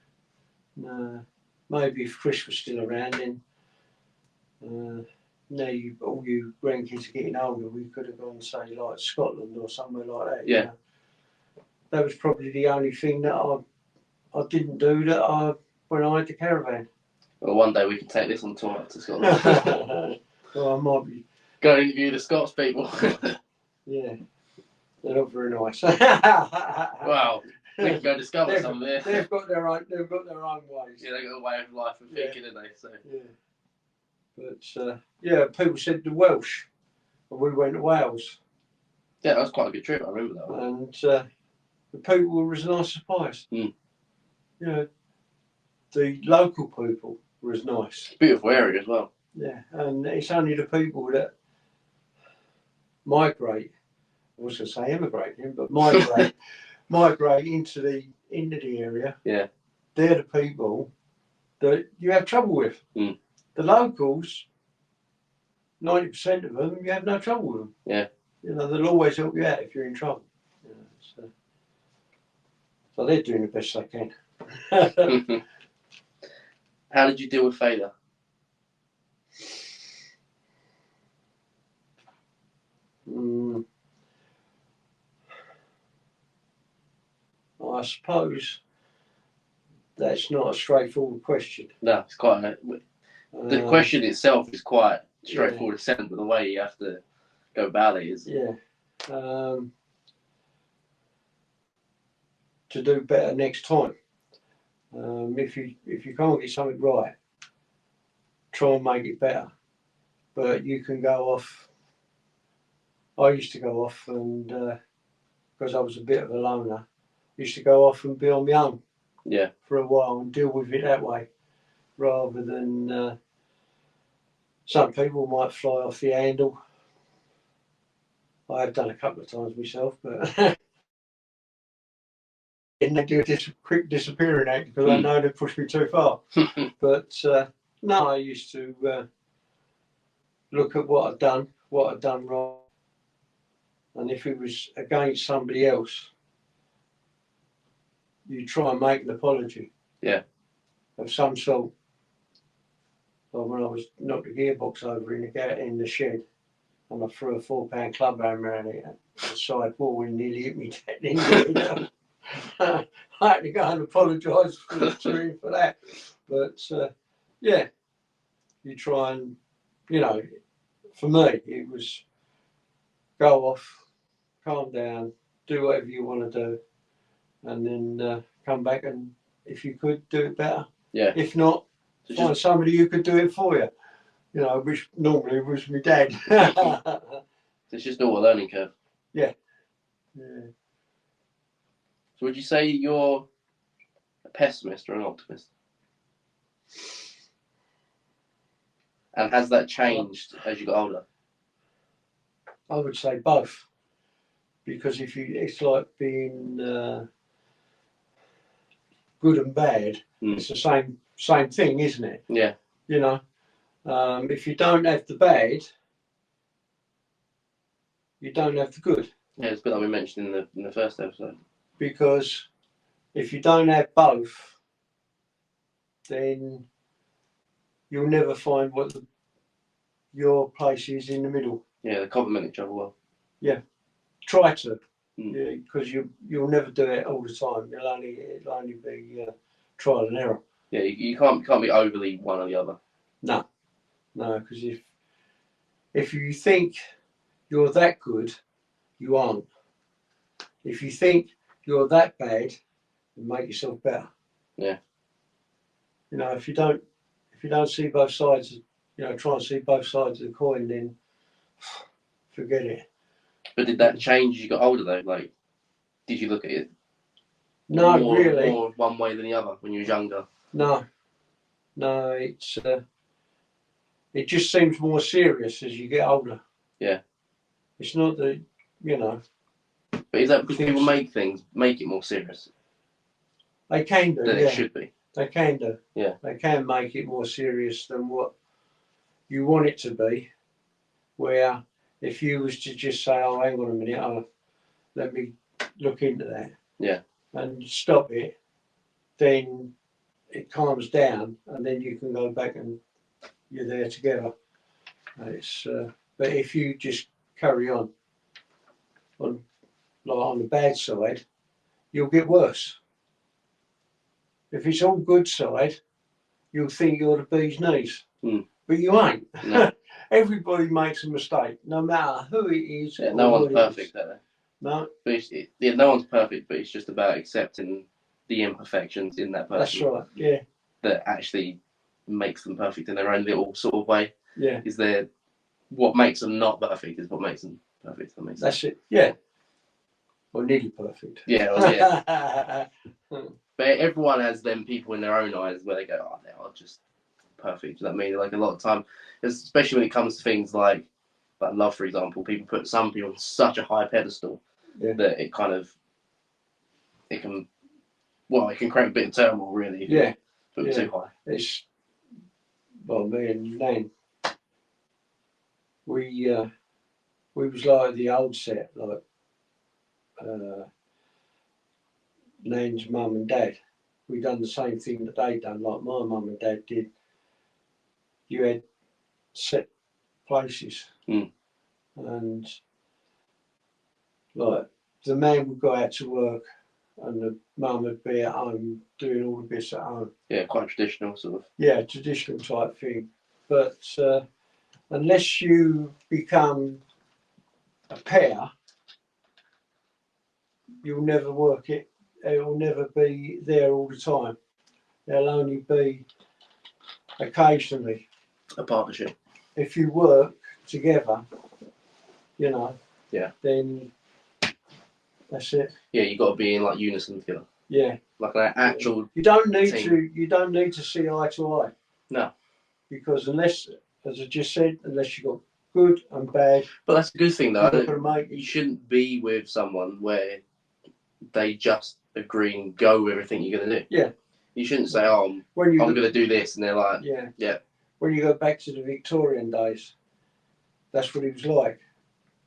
No. Maybe if Chris was still around, then now all you grandkids are getting older, we could have gone, say, like Scotland or somewhere like that. Yeah. You know? That was probably the only thing that I didn't do when I had the caravan. Well, one day we can take this on tour up to Scotland. Well, I might be. Go interview the Scots people. Yeah. They're not very nice. Wow. We can go discover some of it. They've got their own ways. Yeah, they got a way of life and thinking, don't they? So. Yeah. But yeah, people said the Welsh, and we went to Wales. Yeah, that was quite a good trip. I remember that one. And the people were as nice as pies. Mm. You know, the local people were as nice. It's a beautiful area as well. Yeah, and it's only the people that migrate. I was going to say emigrating, but migrate into the area. Yeah. They're the people that you have trouble with. Mm. The locals, 90% of them, you have no trouble with them. Yeah. You know, they'll always help you out if you're in trouble. You know, so they're doing the best they can. How did you deal with failure? I suppose that's not a straightforward question. No, it's quite. The question itself is quite straightforward to send, but the way you have to go about it is. Yeah. To do better next time. If you can't get something right, try and make it better. But you can go off. I used to go off, and because I was a bit of a loner, used to go off and be on my own. Yeah. For a while and deal with it that way, rather than some people might fly off the handle. I have done a couple of times myself, but and they do a quick disappearing act because I know they push me too far. But no, I used to look at what I'd done wrong, and if it was against somebody else, you try and make an apology. Yeah. Of some sort. Like when I was knocked the gearbox over in the shed, and I threw a £4 club hammer around it at the side wall and nearly hit me dead. I had to go and apologise to him for that. But yeah, you try and, you know, for me it was go off, calm down, do whatever you want to do, and then come back and if you could do it better. Yeah. If not, find somebody who could do it for you. You know, which normally was my dad. It's just all a learning curve. Yeah. Yeah. So would you say you're a pessimist or an optimist? And has that changed as you got older? I would say both. Because it's like being good and bad. It's the same thing, isn't it? Yeah. You know, if you don't have the bad, you don't have the good. Yeah, it's a bit like we mentioned in the first episode. Because if you don't have both, then you'll never find what your place is in the middle. Yeah, they complement each other well. Yeah, try to. Yeah, because you'll never do it all the time. It'll only be trial and error. Yeah, you can't be overly one or the other. No, because if you think you're that good, you aren't. If you think you're that bad, then make yourself better. Yeah. You know, if you don't see both sides, try and see both sides of the coin, then forget it. But did that change as you got older though? Like, did you look at it really more one way than the other when you were younger? No, it's it just seems more serious as you get older. Yeah. It's not that, But is that because people make it more serious they can do, than it should be? They can do. Yeah. They can make it more serious than what you want it to be. Where if you was to just say, "Oh, hang on a minute, let me look into that," Yeah, and stop it, then it calms down, and then you can go back and you're there together. It's but if you just carry on the bad side, you'll get worse. If it's on good side, you'll think you're the bee's knees, but you ain't. no. Everybody makes a mistake, no matter who it is. Yeah, no one's perfect, are they? No. But no one's perfect, but it's just about accepting the imperfections in that person. That's right. Yeah. That actually makes them perfect in their own little sort of way. Yeah. What makes them not perfect is what makes them perfect. That makes sense. That's it. Yeah. Or nearly perfect. Yeah. Well, yeah. But everyone has them people in their own eyes where they go, "Oh, they are just perfect." Do you know what I mean? Like a lot of time, especially when it comes to things like love, for example, people put some people on such a high pedestal that it can create a bit of turmoil, really. If you put it too high. It's me and Nan. We was like the old set, like Nan's mum and dad. We done the same thing that they done, like my mum and dad did. You had set places, and like the man would go out to work, and the mum would be at home doing all the bits at home. Yeah, quite traditional sort of. Yeah, traditional type thing. But unless you become a pair, you'll never work it. It will never be there all the time. They'll only be occasionally. A partnership. If you work together, then that's it. Yeah, you got to be in like unison together. Yeah, like an actual. You don't need team. You don't need to see eye to eye. No, because unless, as I just said, unless you got good and bad. But that's a good thing though. You shouldn't be with someone where they just agree and go with everything you're going to do. Yeah. You shouldn't say, "Oh, I'm going to do this," and they're like, "Yeah." When you go back to the Victorian days, that's what it was like.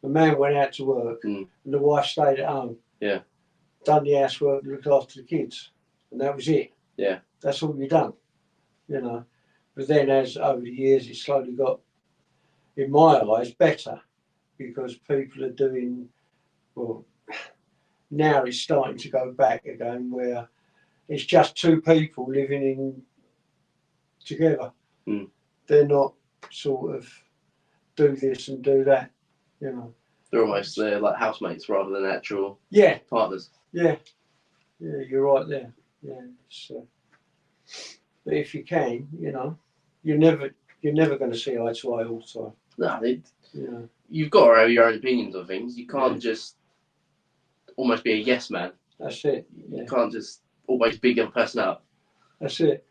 The man went out to work, and the wife stayed at home. Yeah. Done the housework, looked after the kids, and that was it. Yeah. That's all you done, But then, as over the years, it slowly got, in my eyes, better because people are doing well. Now it's starting to go back again, where it's just two people living in together. They're not sort of do this and do that, They're almost like housemates rather than actual partners. Yeah, you're right there. Yeah, but if you can, you're never going to see eye to eye all the time. No, you've got to have your own opinions on things. You can't just almost be a yes man. That's it. You can't just always big the person up. That's it.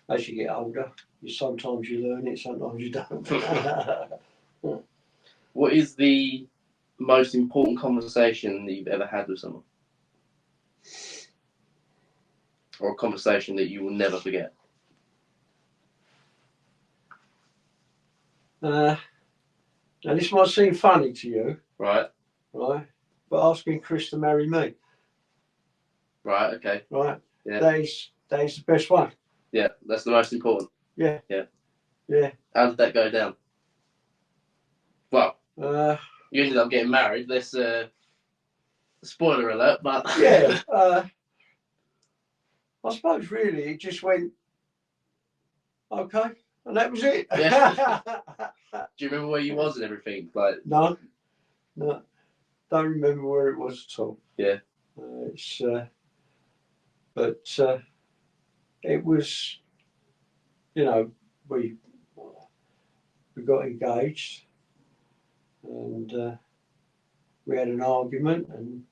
As you get older, sometimes you learn it, sometimes you don't. What is the most important conversation that you've ever had with someone? Or a conversation that you will never forget? Now this might seem funny to you. Right. But asking Chris to marry me. Right, okay. Right. Yeah. That is the best one. Yeah, that's the most important. Yeah. Yeah. Yeah. How did that go down? Well, You ended up getting married. Let's spoiler alert, but yeah, I suppose really it just went okay, and that was it. Yeah. Do you remember where you was and everything? Like, No, don't remember where it was at all. Yeah. It's but it was, you know, we got engaged, and we had an argument, and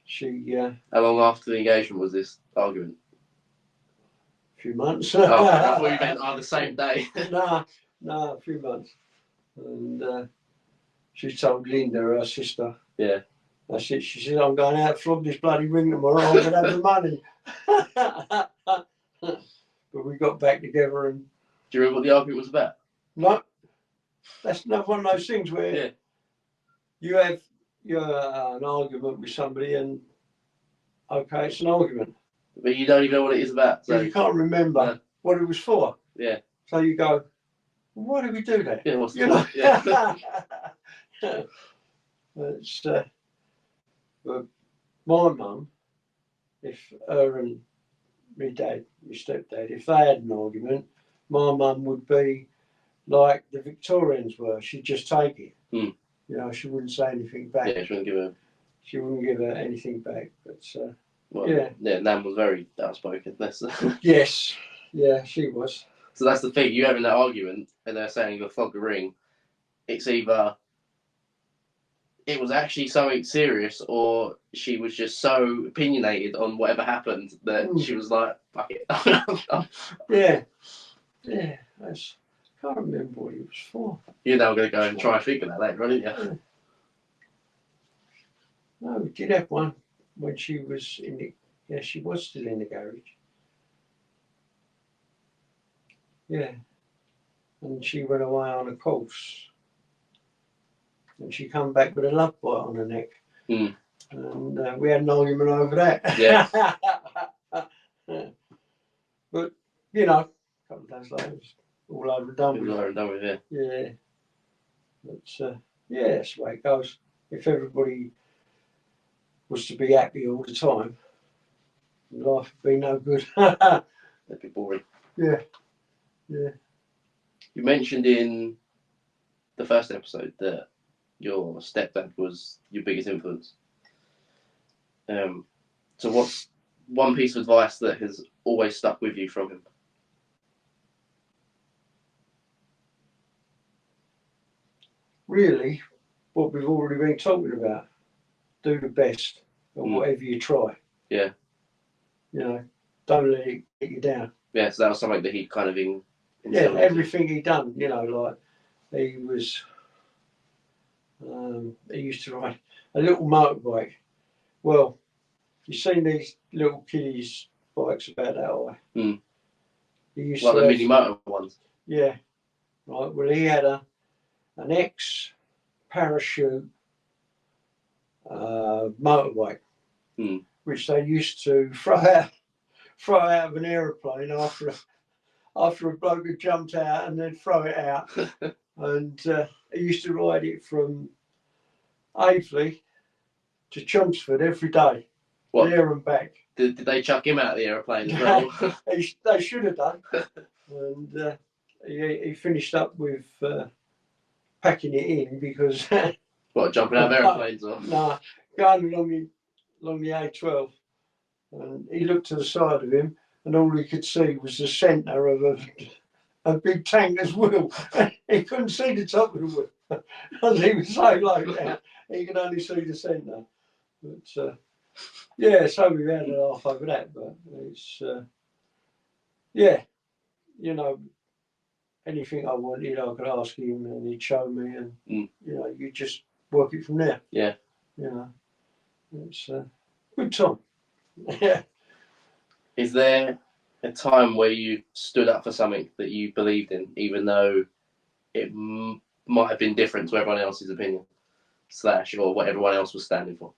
she how long after the engagement was this argument? a few months. Oh, I thought you meant on the same day. No, a few months, and she told Linda, her sister. Yeah. That's it. She said, "I'm going out to flog this bloody ring tomorrow. I'm going to have the money." But we got back together, and Do you remember what the argument was about? no, that's not one of those things where Yeah. you have an argument with somebody, and okay, it's an argument, But you don't even know what it is about. but So you can't remember what it was for. Yeah. So you go, well, why did we do that? Yeah, what's the You know? Yeah. It's, but my mum, if her and my dad, my stepdad, if they had an argument, my mum would be like the Victorians were. She'd just take it. Hmm. You know, she wouldn't say anything back. Yeah, she wouldn't give her anything back. But well, yeah. Nan was very outspoken. Yes, yeah, she was. So that's the thing. You having that argument, and they're saying you'll flog the ring. It's either it was actually something serious, or she was just so opinionated on whatever happened that she was like, "Fuck it." Yeah, I can't remember what it was for. You're now going to go and try and think of that later, aren't you? Yeah. No, we did have one when she was in the. Yeah, she was still in the garage. Yeah, and she went away on a course, and she come back with a love bite on her neck, and we had an argument over that. Yeah. But you know, a couple of days later, it was all over and done It with. was over and done with, yeah. Yeah, but yeah, that's the way it goes. If everybody was to be happy all the time, life would be no good. That'd be boring. Yeah. You mentioned in the first episode that your stepdad was your biggest influence. So what's one piece of advice that has always stuck with you from him? Really, what we've already been talking about. Do the best at whatever you try. Yeah. You know, don't let it get you down. Yeah, so that was something that he kind of Yeah, everything he done, you know, like he was, he used to ride a little motorbike. Well, you've seen these little kiddies bikes about that high. He used like to the have, mini motor ones. Yeah, right. Well, he had an ex parachute motorbike, which they used to throw out of an aeroplane after a bloke had jumped out, and then throw it out. And he used to ride it from Aveley to Chelmsford every day, there and back. Did they chuck him out of the aeroplane as well? They should have done. And he finished up with packing it in because what, jumping out of aeroplanes or? Nah, going along the A12, and he looked to the side of him, and all he could see was the centre of a big tanker's wheel. He couldn't see the top of the wheel because he was so low down. He could only see the centre. But yeah, so we had a laugh over that. But it's yeah, you know, anything I wanted, I could ask him, and he'd show me, and you know, you just work it from there. Yeah. You know, it's a good time. Yeah. Is there a time where you stood up for something that you believed in, even though it might have been different to everyone else's opinion, or what everyone else was standing for?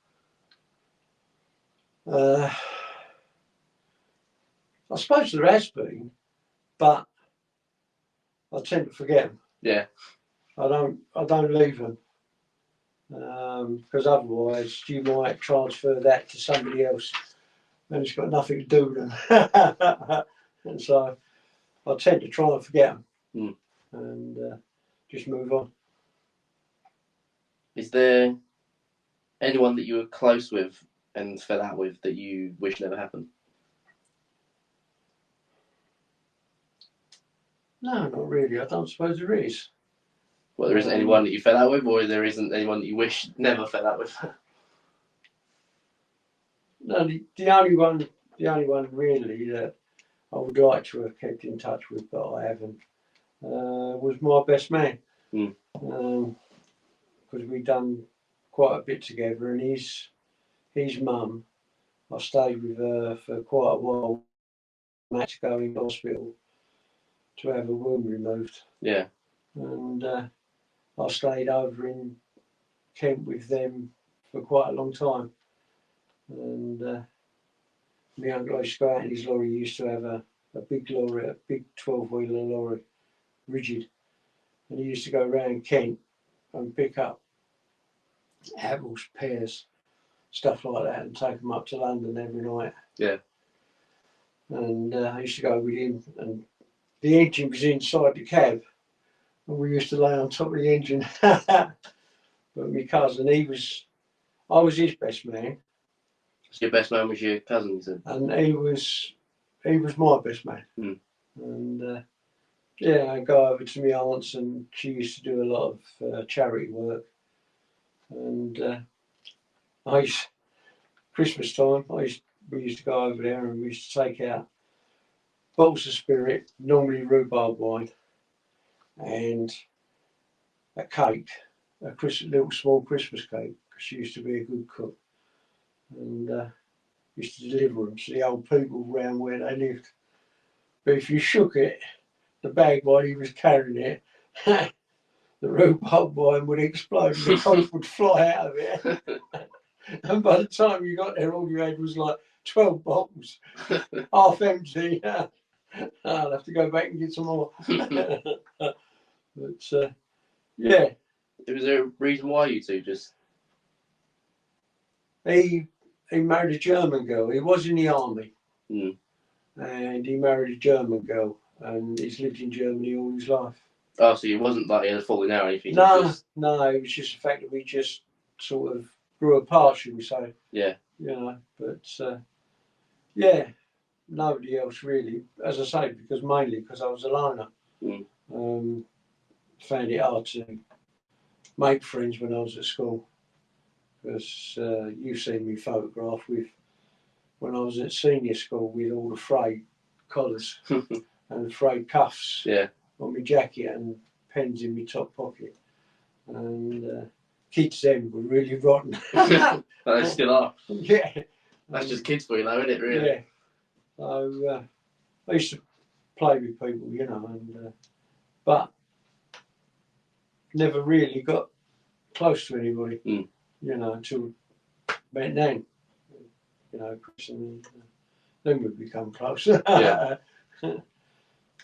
I suppose there has been, but I tend to forget them. Yeah. I don't leave them. because otherwise you might transfer that to somebody else and it's got nothing to do with them. And so I tend to try and forget them and just move on. Is there anyone that you were close with and fell out with that you wish never happened? No, not really. I don't suppose there is. Well, there isn't anyone that you fell out with, or there isn't anyone that you wish never fell out with? No, the only one really that I would like to have kept in touch with, but I haven't, was my best man. Because we'd done quite a bit together, and his mum, I stayed with her for quite a while. I had to go into hospital to have a wound removed. Yeah. And I stayed over in Kent with them for quite a long time. And my uncle used to go out in his lorry. He used to have a big lorry, a big 12-wheeler lorry, rigid. And he used to go around Kent and pick up apples, pears, stuff like that, and take them up to London every night. Yeah. And I used to go with him, and the engine was inside the cab, and we used to lay on top of the engine. But my cousin, I was his best man. So your best man was your cousin, you said? And he was my best man. And yeah, I'd go over to my aunt's, and she used to do a lot of charity work. And Christmas time, we used to go over there, and we used to take out bottles of spirit, normally rhubarb wine, and a cake, a little small Christmas cake, because she used to be a good cook. And used to deliver them to the old people round where they lived. But if you shook it, the bag while he was carrying it, the rhubarb wine would explode and the coke would fly out of it. And by the time you got there, all you had was like 12 bottles, half empty. I'll have to go back and get some more. But yeah. Was there a reason why you two just... He married a German girl. He was in the army. And he married a German girl, and he's lived in Germany all his life. Oh, so it wasn't like he had a falling out or anything? No, it was just the fact that we just sort of grew apart, should we say. Yeah. You know, but yeah, nobody else really, as I say, mainly because I was a loner. Found it hard to make friends when I was at school, because you've seen me photograph with when I was at senior school with all the frayed collars and frayed cuffs on my jacket and pens in my top pocket. And kids then were really rotten. But they still are. Yeah. That's just kids for you though, isn't it, really? Yeah. So I used to play with people, you know, and but never really got close to anybody, you know, until about then. You know, Chris, and then we become close. Yeah.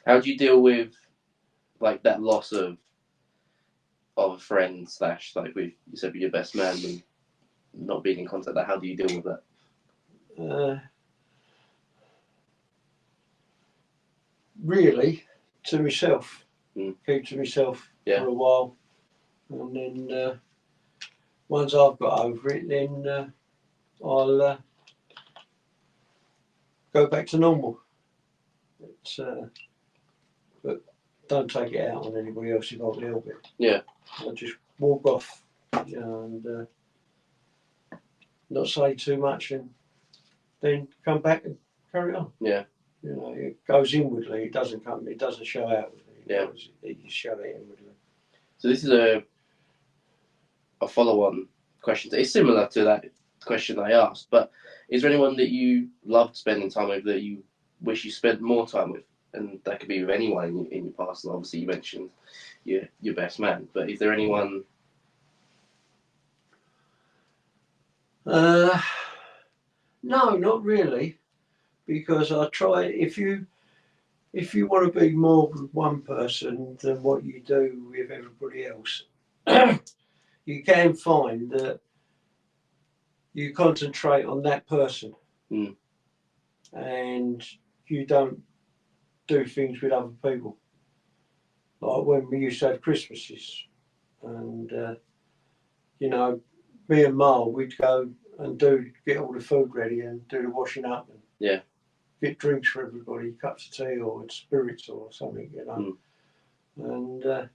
How do you deal with like that loss of a friend / like with you said with your best man and not being in contact? How do you deal with that? Really, to myself. Keep to myself for a while, and then once I've got over it, then I'll go back to normal. But don't take it out on anybody else if I can help it. Yeah. I just walk off, you know, and not say too much, and then come back and carry on. Yeah. You know, it goes inwardly. It doesn't show outwardly. Yeah. You show it inwardly. So this is a follow-on question. It's similar to that question I asked, but is there anyone that you loved spending time with that you wish you spent more time with? And that could be with anyone in your past. And obviously, you mentioned your best man, but is there anyone? No, not really, because I try. If you want to be more with one person than what you do with everybody else, you can find that you concentrate on that person and you don't do things with other people. Like when we used to have Christmases and, you know, me and Ma, we'd go and get all the food ready and do the washing up and get drinks for everybody, cups of tea or spirits or something, you know. And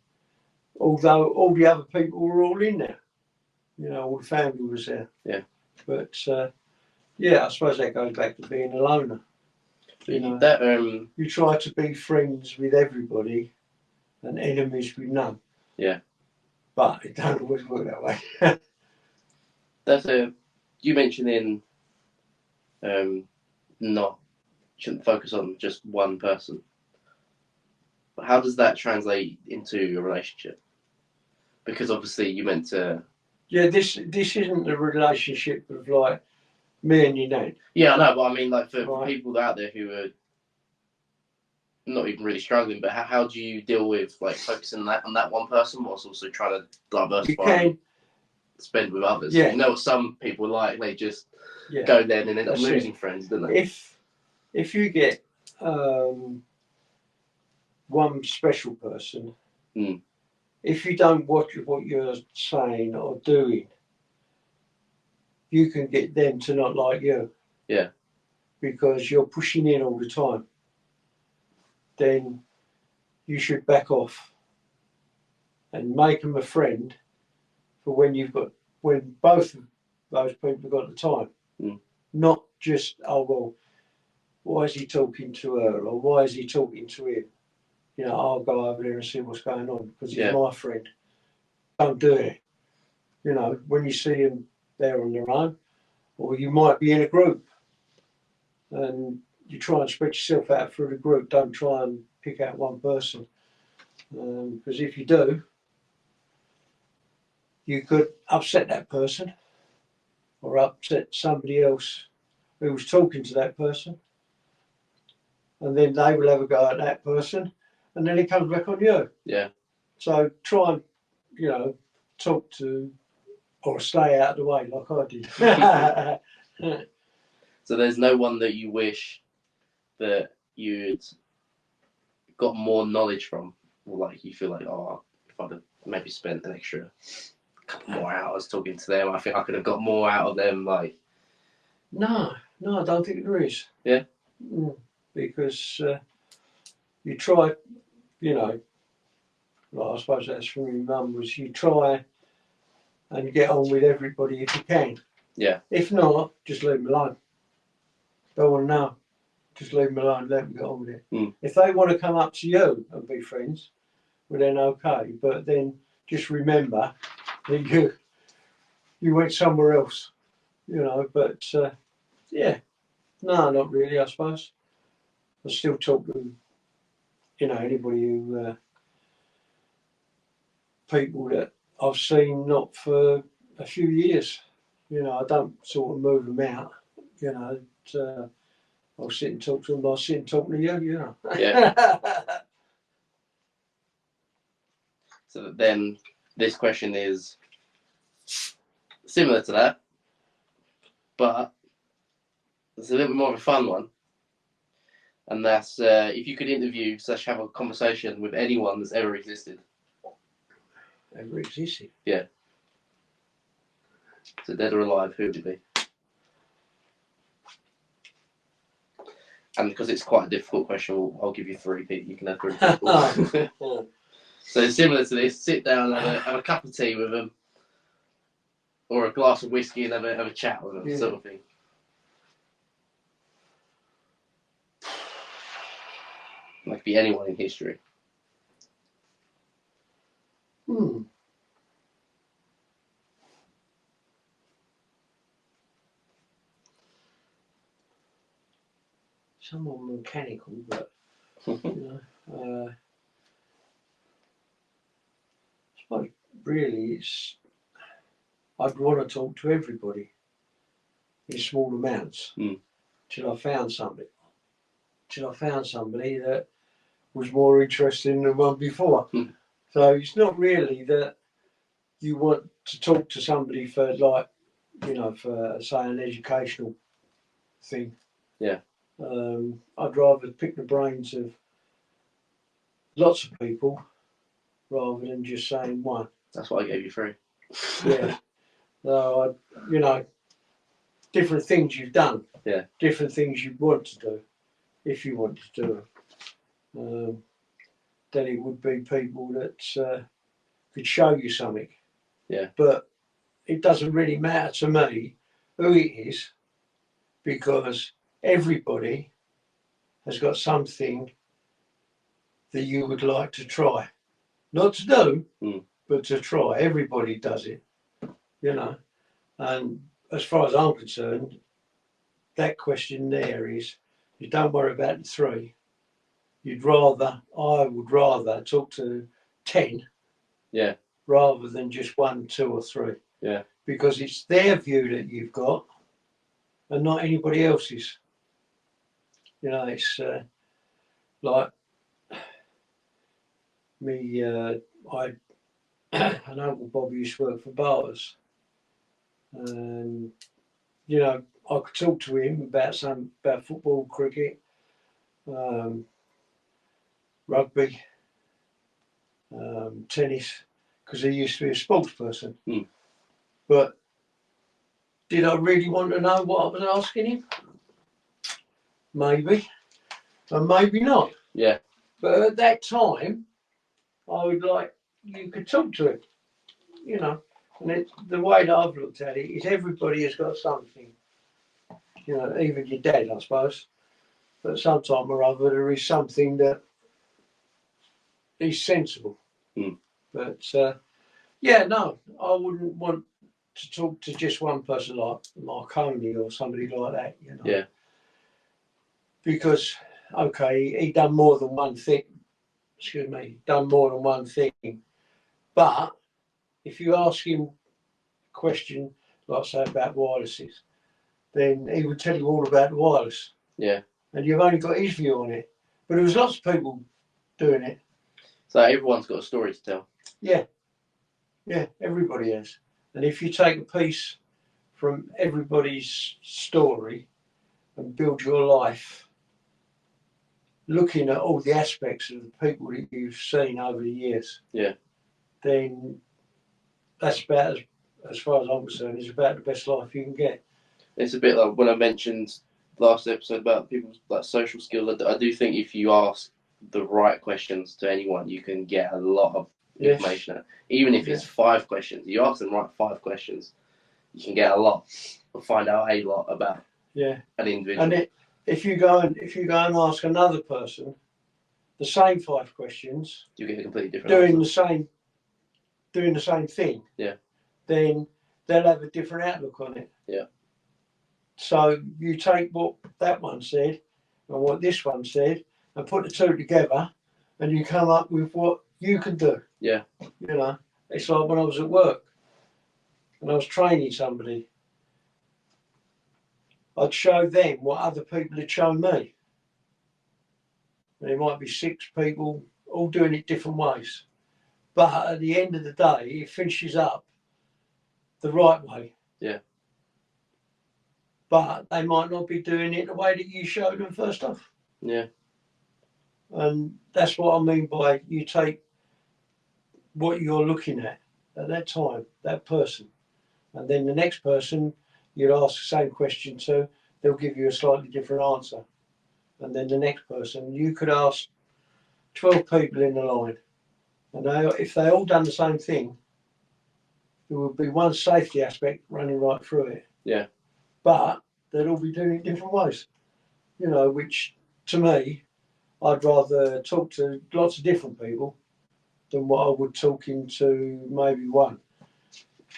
although all the other people were all in there, you know, all the family was there. Yeah. But yeah, I suppose that goes back to being a loner. You know, that you try to be friends with everybody and enemies with none. Yeah. But it don't always work that way. You mentioned shouldn't focus on just one person. But how does that translate into a relationship? Because obviously you meant to. Yeah, this isn't a relationship of like me and your nan. Yeah, I know, but I mean, like for people out there who are not even really struggling, but how do you deal with like focusing on that one person whilst also trying to diversify and spend with others? Yeah. You know what some people like, they just go there and then end up losing friends, don't they? If you get one special person, if you don't watch what you're saying or doing, you can get them to not like you. Yeah. Because you're pushing in all the time. Then you should back off and make them a friend for when both of those people have got the time. Not just, oh well, why is he talking to her or why is he talking to him? You know, I'll go over there and see what's going on because he's my friend. Don't do it. You know, when you see them there on their own, or you might be in a group and you try and spread yourself out through the group. Don't try and pick out one person because if you do, you could upset that person or upset somebody else who was talking to that person, and then they will have a go at that person, and then it comes back on you. Yeah. So try and, you know, talk to or stay out of the way like I did. So there's no one that you wish that you'd got more knowledge from, or like you feel like, oh, if I'd have maybe spent an extra couple more hours talking to them, I think I could have got more out of them. Like, no, I don't think there is. Yeah. Because you try, you know, like I suppose that's from my mum, was you try and get on with everybody if you can. Yeah. If not, just leave them alone. Don't want to know. Just leave them alone, let them get on with it. If they want to come up to you and be friends, well then okay. But then just remember that you went somewhere else, you know. But yeah, no, not really, I suppose. I still talk to, you know, anybody who, people that I've seen not for a few years. You know, I don't sort of move them out, you know. I'll sit and talk to them, I'll sit and talk to you, you know. Yeah. So then this question is similar to that, but it's a little bit more of a fun one. And that's if you could interview / have a conversation with anyone that's ever existed. Ever existed? Yeah. So dead or alive, who would it be? And because it's quite a difficult question, I'll give you 3 people. You can have 3 people. So similar to this, sit down and have a cup of tea with them, or a glass of whiskey and have a chat with them, sort of thing. It could be anyone in history. Someone mechanical, but you know, I suppose really I'd want to talk to everybody in small amounts till I found somebody. Till I found somebody that was more interesting than the one before. So it's not really that you want to talk to somebody for like, you know, for say an educational thing. Yeah. I'd rather pick the brains of lots of people rather than just saying one. That's what I gave you free. Yeah. So you know, different things you've done. Yeah. Different things you want to do, if you want to do them. Then it would be people that could show you something. Yeah. But it doesn't really matter to me who it is, because everybody has got something that you would like to try. Not to do, but to try. Everybody does it, you know. And as far as I'm concerned, that question there is, you don't worry about the three. I would rather talk to 10, yeah, rather than just 1, 2 or 3. Yeah. Because it's their view that you've got and not anybody else's. You know, it's like me, I an uncle Bobby used to work for Barters, and you know, I could talk to him about football, cricket, rugby, tennis, because he used to be a sports person. But did I really want to know what I was asking him? Maybe, and maybe not. Yeah. But at that time, I would like, you could talk to him, you know. And the way that I've looked at it is everybody has got something. You know, even your dad, I suppose. But sometime or other, there is something that is sensible. But yeah, no, I wouldn't want to talk to just one person like Marconi or somebody like that, you know. Yeah. Because, okay, he done more than one thing. Done more than one thing. But if you ask him a question, like say about wirelesses, then he would tell you all about the wireless. Yeah. And you've only got his view on it. But there was lots of people doing it. So everyone's got a story to tell. Yeah. Yeah, everybody has. And if you take a piece from everybody's story and build your life looking at all the aspects of the people that you've seen over the years, yeah, then that's about, as far as I'm concerned, is about the best life you can get. It's a bit like when I mentioned last episode about people's like social skills. I do think if you ask the right questions to anyone, you can get a lot of information. Yes. Even if it's 5 questions, you ask them right 5 questions, you can get a lot, or find out a lot about an individual. And if you go and ask another person the same 5 questions, you get a completely different answer. doing the same thing. Yeah. Then they'll have a different outlook on it. Yeah. So you take what that one said and what this one said and put the two together, and you come up with what you can do. Yeah. You know, it's like when I was at work and I was training somebody, I'd show them what other people had shown me. There might be 6 people all doing it different ways. But at the end of the day, it finishes up the right way. Yeah. But they might not be doing it the way that you showed them first off. Yeah. And that's what I mean by you take what you're looking at that time, that person. And then the next person you'd ask the same question to, they'll give you a slightly different answer. And then the next person, you could ask 12 people in the line. And if they all done the same thing, there would be one safety aspect running right through it. Yeah. But they'd all be doing it different ways. You know, which to me, I'd rather talk to lots of different people than what I would talking to maybe one.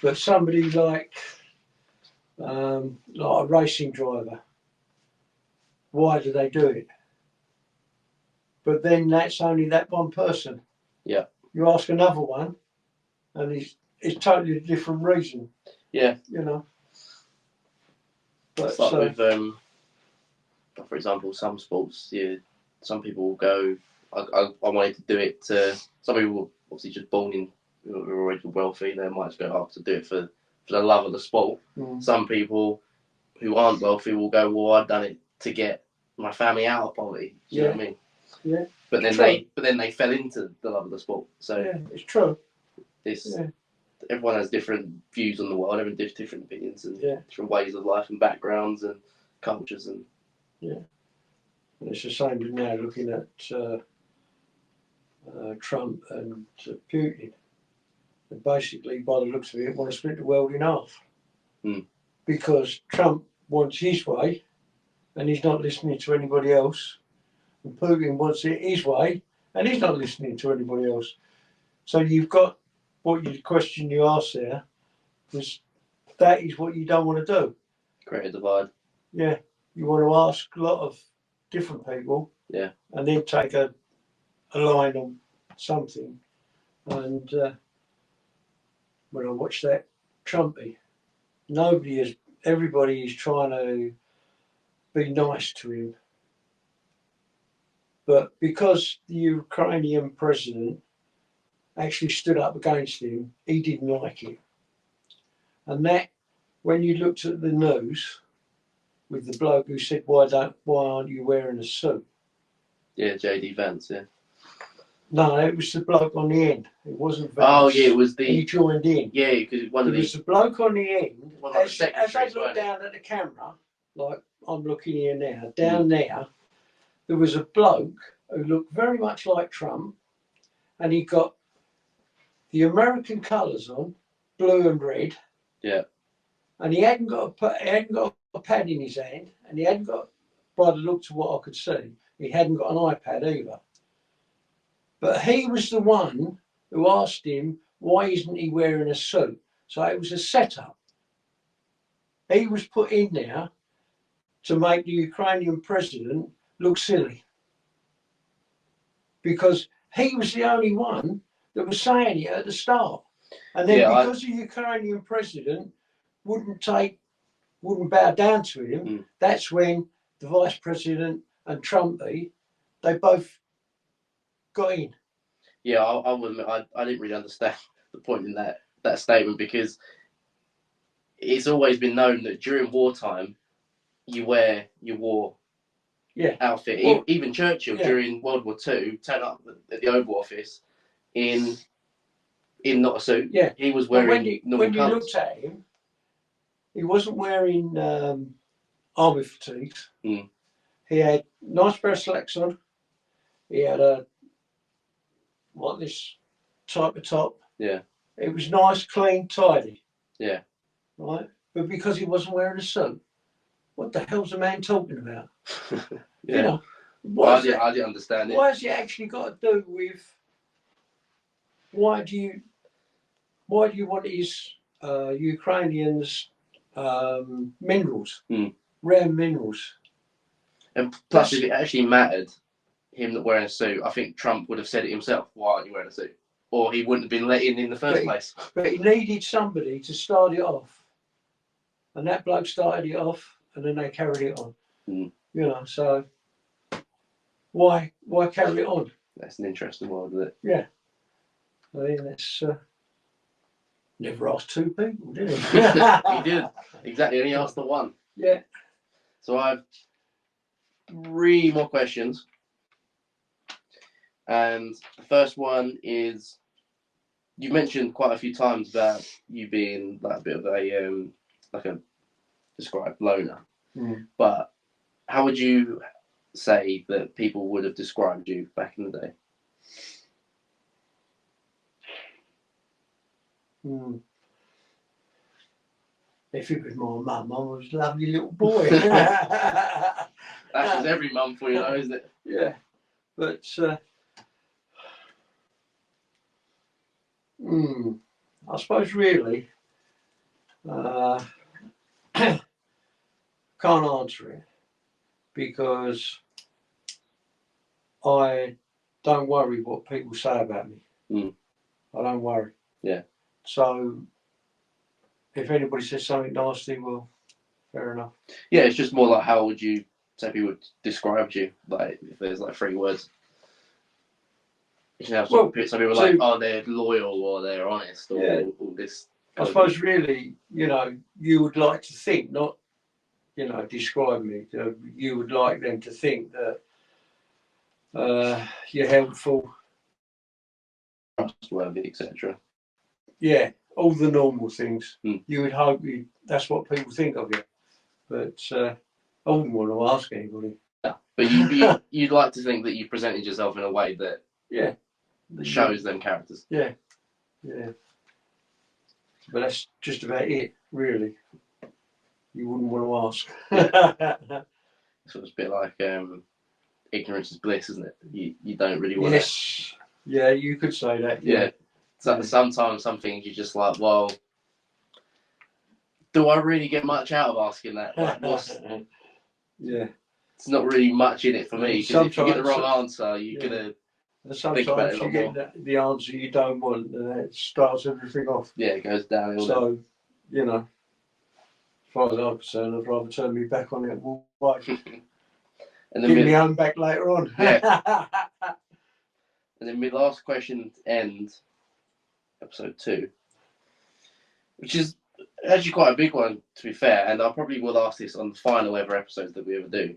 But somebody like a racing driver, why do they do it? But then that's only that one person. Yeah. You ask another one, and it's totally a different reason. Yeah. You know. But it's like with, for example, some sports, some people will go, I wanted to do it. Some people obviously just born who are already wealthy, they might just go up to do it for the love of the sport. Some people who aren't wealthy will go, well, I've done it to get my family out of poverty. Do you know what I mean? Yeah. But then they fell into the love of the sport. So yeah, it's true. Everyone has different views on the world, everyone has different opinions and Yeah. different ways of life and backgrounds and cultures and And it's the same as now looking at Trump and Putin. And basically, by the looks of it, want to split the world in half. Because Trump wants his way and he's not listening to anybody else. And Putin wants it his way and he's not listening to anybody else. So you've got the question you asked there was that is what you don't want to do. create a divide. Yeah. You want to ask a lot of different people. Yeah. And then take a line on something. And when I watched that Trumpy, everybody is trying to be nice to him. But because the Ukrainian president actually stood up against him, he didn't like it. And that, when you looked at the news with the bloke who said, why aren't you wearing a suit? Yeah, JD Vance, yeah. No, it was the bloke on the end. It wasn't Vance. Oh, yeah, it was He joined in. Yeah, because There was the bloke on the end. As I looked down at the camera, like I'm looking here now, down there was a bloke who looked very much like Trump, and he got the American colours on, blue and red. Yeah. And he hadn't got a pad in his hand, and he hadn't got, by the looks of what I could see, he hadn't got an iPad either. But he was the one who asked him, why isn't he wearing a suit? So it was a setup. He was put in there to make the Ukrainian president look silly. Because he was the only one that was saying it at the start. And then because the Ukrainian president wouldn't bow down to him, that's when the vice president and Trumpy, they both got in. Yeah, I will admit, I didn't really understand the point in that statement, because it's always been known that during wartime you wear your war outfit. Well, even Churchill during World War II turned up at the Oval Office in not a suit. Yeah, he was wearing normal when you looked at him, he wasn't wearing army fatigues. He had nice pair of slacks on. He had this type of top. Yeah. It was nice, clean, tidy. Yeah. Right? But because he wasn't wearing a suit, what the hell's the man talking about? Yeah. You know, I didn't understand it. Why has it actually got to do with why do you want his Ukrainians minerals, rare minerals? And plus, if it actually mattered, him not wearing a suit, I think Trump would have said it himself. Why aren't you wearing a suit? Or he wouldn't have been let in the first place. But he needed somebody to start it off, and that bloke started it off, and then they carried it on. You know, so why carry it on? That's an interesting one, isn't it? Yeah. I mean, it's never asked two people, did he? He did exactly. Only asked the one. Yeah. So I have 3 more questions, and the first one is: you mentioned quite a few times about you being like a bit of a like a described loner, but how would you say that people would have described you back in the day? If it was my mum, I was a lovely little boy. That's just every mum for you, though, isn't it? Yeah, but I suppose really can't answer it because I don't worry what people say about me. I don't worry. Yeah. So if anybody says something nasty, well, fair enough. Yeah, it's just more like how would you say people would describe you? Like if there's like 3 words. You can have Well, some people so- like, oh, they're loyal or they're honest or Yeah. all this. I suppose really, you know, you would like to think, not, you know, describe me. You would like them to think that you're helpful. Trustworthy, etc. Yeah, all the normal things. Mm. You would hope that's what people think of you. But I wouldn't want to ask anybody. Yeah. But you'd like to think that you presented yourself in a way that shows them characters. Yeah. But that's just about it, really. You wouldn't want to ask. So it's a bit like ignorance is bliss, isn't it? You don't really want Yes. Yeah, you could say that. Yeah. So sometimes some things you're just like, well, do I really get much out of asking that? Like, Yeah. It's not really much in it for me, because if you get the wrong answer, you're gonna think about it a lot more. Sometimes you get the answer you don't want, and it starts everything off. Yeah, it goes downhill. So, you know, as far as I'm concerned, I'd rather turn me back on it and walk away. And then Give me home back later on. Yeah. And then my last question to end episode 2, which is actually quite a big one, to be fair, and I probably will ask this on the final ever episodes that we ever do,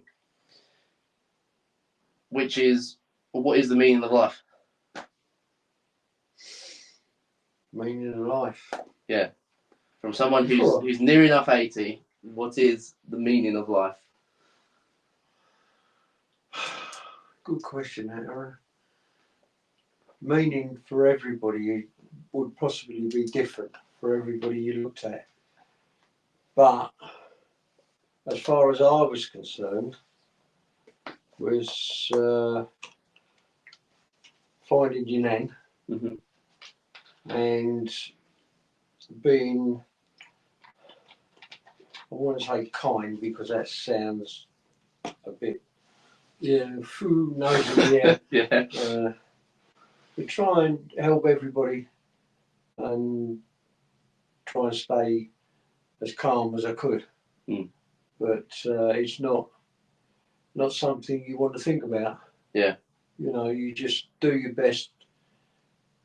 which is, what is the meaning of life? Meaning of life. Yeah. From someone who's near enough 80, what is the meaning of life? Good question, Aaron. Meaning for everybody would possibly be different for everybody you looked at. But as far as I was concerned, was finding your nan and being, I want to say kind, because that sounds a bit, who knows it, Yeah. We try and help everybody and try and stay as calm as I could. But it's not something you want to think about. Yeah. You know, you just do your best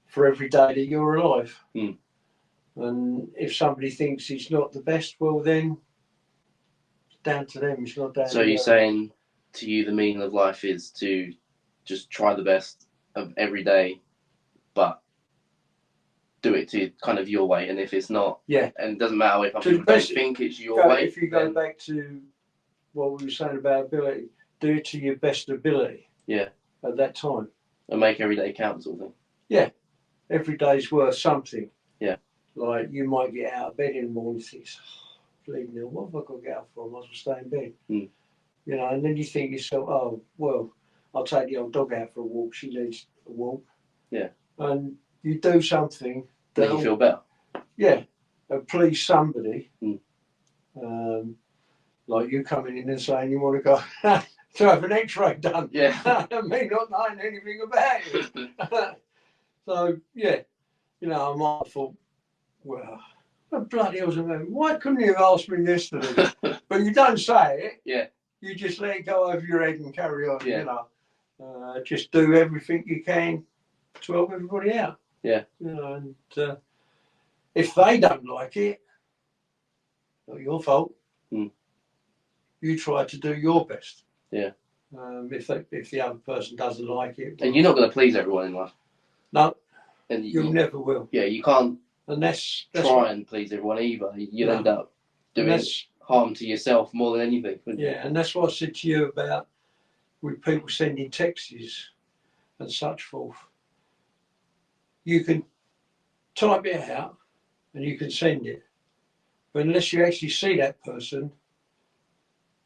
for every day that you're alive. And if somebody thinks it's not the best, well then, it's down to them. It's not down to So you're saying to you the meaning of life is to just try the best of every day, but do it to kind of your way, and if it's not, and it doesn't matter if people don't think it's your way. If you go back to what we were saying about ability, do it to your best ability. Yeah. At that time. And make every day count, sort of thing. Yeah. Every day's worth something. Yeah. Like you might get out of bed in the morning and think, bleeding hell, what have I got to get up for? I might as well stay in bed. You know, and then you think to yourself, oh, well, I'll take the old dog out for a walk. She needs a walk. Yeah. And you do something that you feel better. Yeah. Please somebody. Like you coming in and saying you want to go to have an X-ray done. Yeah. Me not knowing anything about it. So yeah, you know, I might have thought, well, what bloody hell's the matter? Why couldn't you have asked me yesterday? But you don't say it. Yeah. You just let it go over your head and carry on. Yeah. You know, just do everything you can to help everybody out. Yeah. You know, and if they don't like it, not your fault. You try to do your best. Yeah. If the other person doesn't like it, and you're not going to please everyone in life. No. And you never will. Yeah, you can't. And that's try and please everyone either. You'll end up doing harm to yourself more than anything. Yeah, and that's what I said to you about with people sending texts and such forth. You can type it out and you can send it, but unless you actually see that person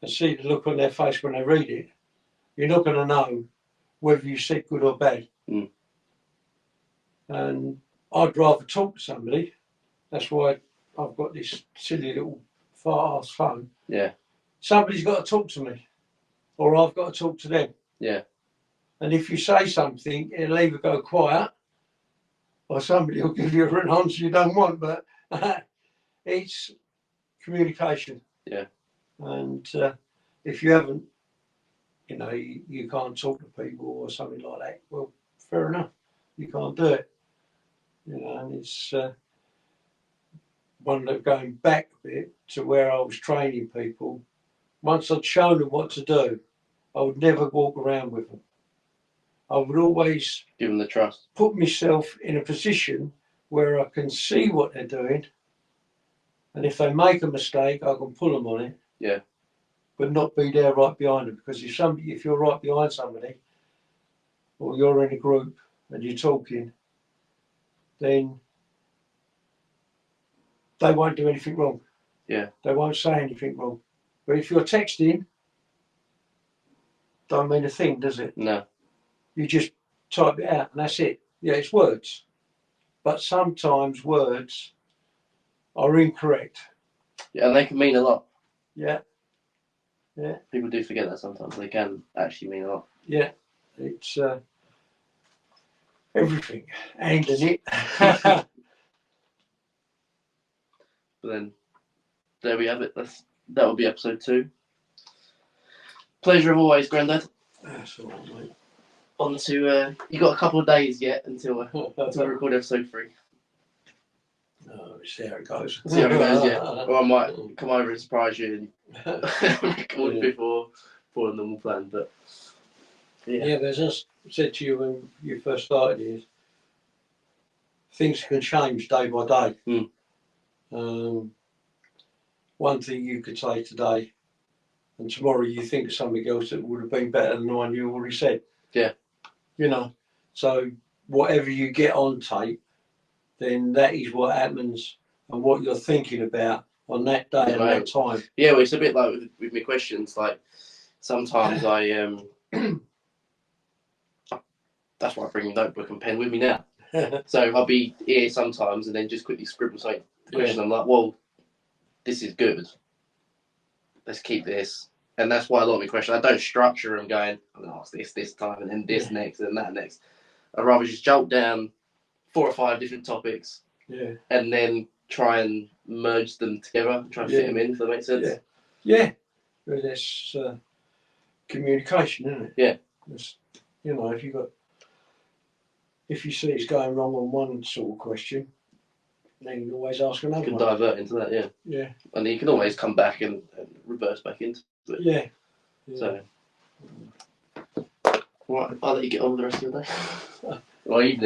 and see the look on their face when they read it, you're not going to know whether you said good or bad. And I'd rather talk to somebody. That's why I've got this silly little far-ass phone. Yeah. Somebody's got to talk to me, or I've got to talk to them. Yeah. And if you say something, it'll either go quiet, or somebody will give you an answer you don't want. But it's communication. Yeah. And if you haven't, you know, you can't talk to people or something like that, well, fair enough. You can't do it. You know, and it's one that going back a bit to where I was training people. Once I'd shown them what to do, I would never walk around with them. I would always Give them the trust. put myself in a position where I can see what they're doing, and if they make a mistake, I can pull them on it. Yeah. But not be there right behind them, because if you're right behind somebody, or you're in a group and you're talking, then they won't do anything wrong. Yeah. They won't say anything wrong. But if you're texting, don't mean a thing, does it? No. You just type it out and that's it. Yeah, it's words. But sometimes words are incorrect. Yeah, and they can mean a lot. Yeah. Yeah. People do forget that sometimes. They can actually mean a lot. Yeah. It's everything. And in it. But then, there we have it. That will be episode 2. Pleasure of always, Grandad. That's all right, mate. On to, you got a couple of days yet until we record episode 3. Oh, see how it goes. See how it goes, yeah. Or I might come over and surprise you and record before the normal plan. But yeah, there's just said to you when you first started is things can change day by day. One thing you could say today, and tomorrow you think of something else that would have been better than the one you already said. Yeah. You know, so whatever you get on tape, then that is what happens and what you're thinking about on that day and that time. Yeah, well, it's a bit like with my questions. Like sometimes I that's why I bring a notebook and pen with me now. So I'll be here sometimes and then just quickly scribble something. The question, I'm like, well, this is good. Let's keep this. And that's why a lot of my questions, I don't structure them going, I'm going to ask this time and then this next and that next. I'd rather just jolt down 4 or 5 different topics and then try and merge them together and try and fit them in, if that makes sense. Yeah. There's communication, isn't it? Yeah. It's, you know, if you see it's going wrong on one sort of question, then you can always ask another You can one. divert into that, yeah. Yeah. And you can always come back and reverse back into it. Yeah. So, right, I'll let you get on with the rest of your day. Or evening.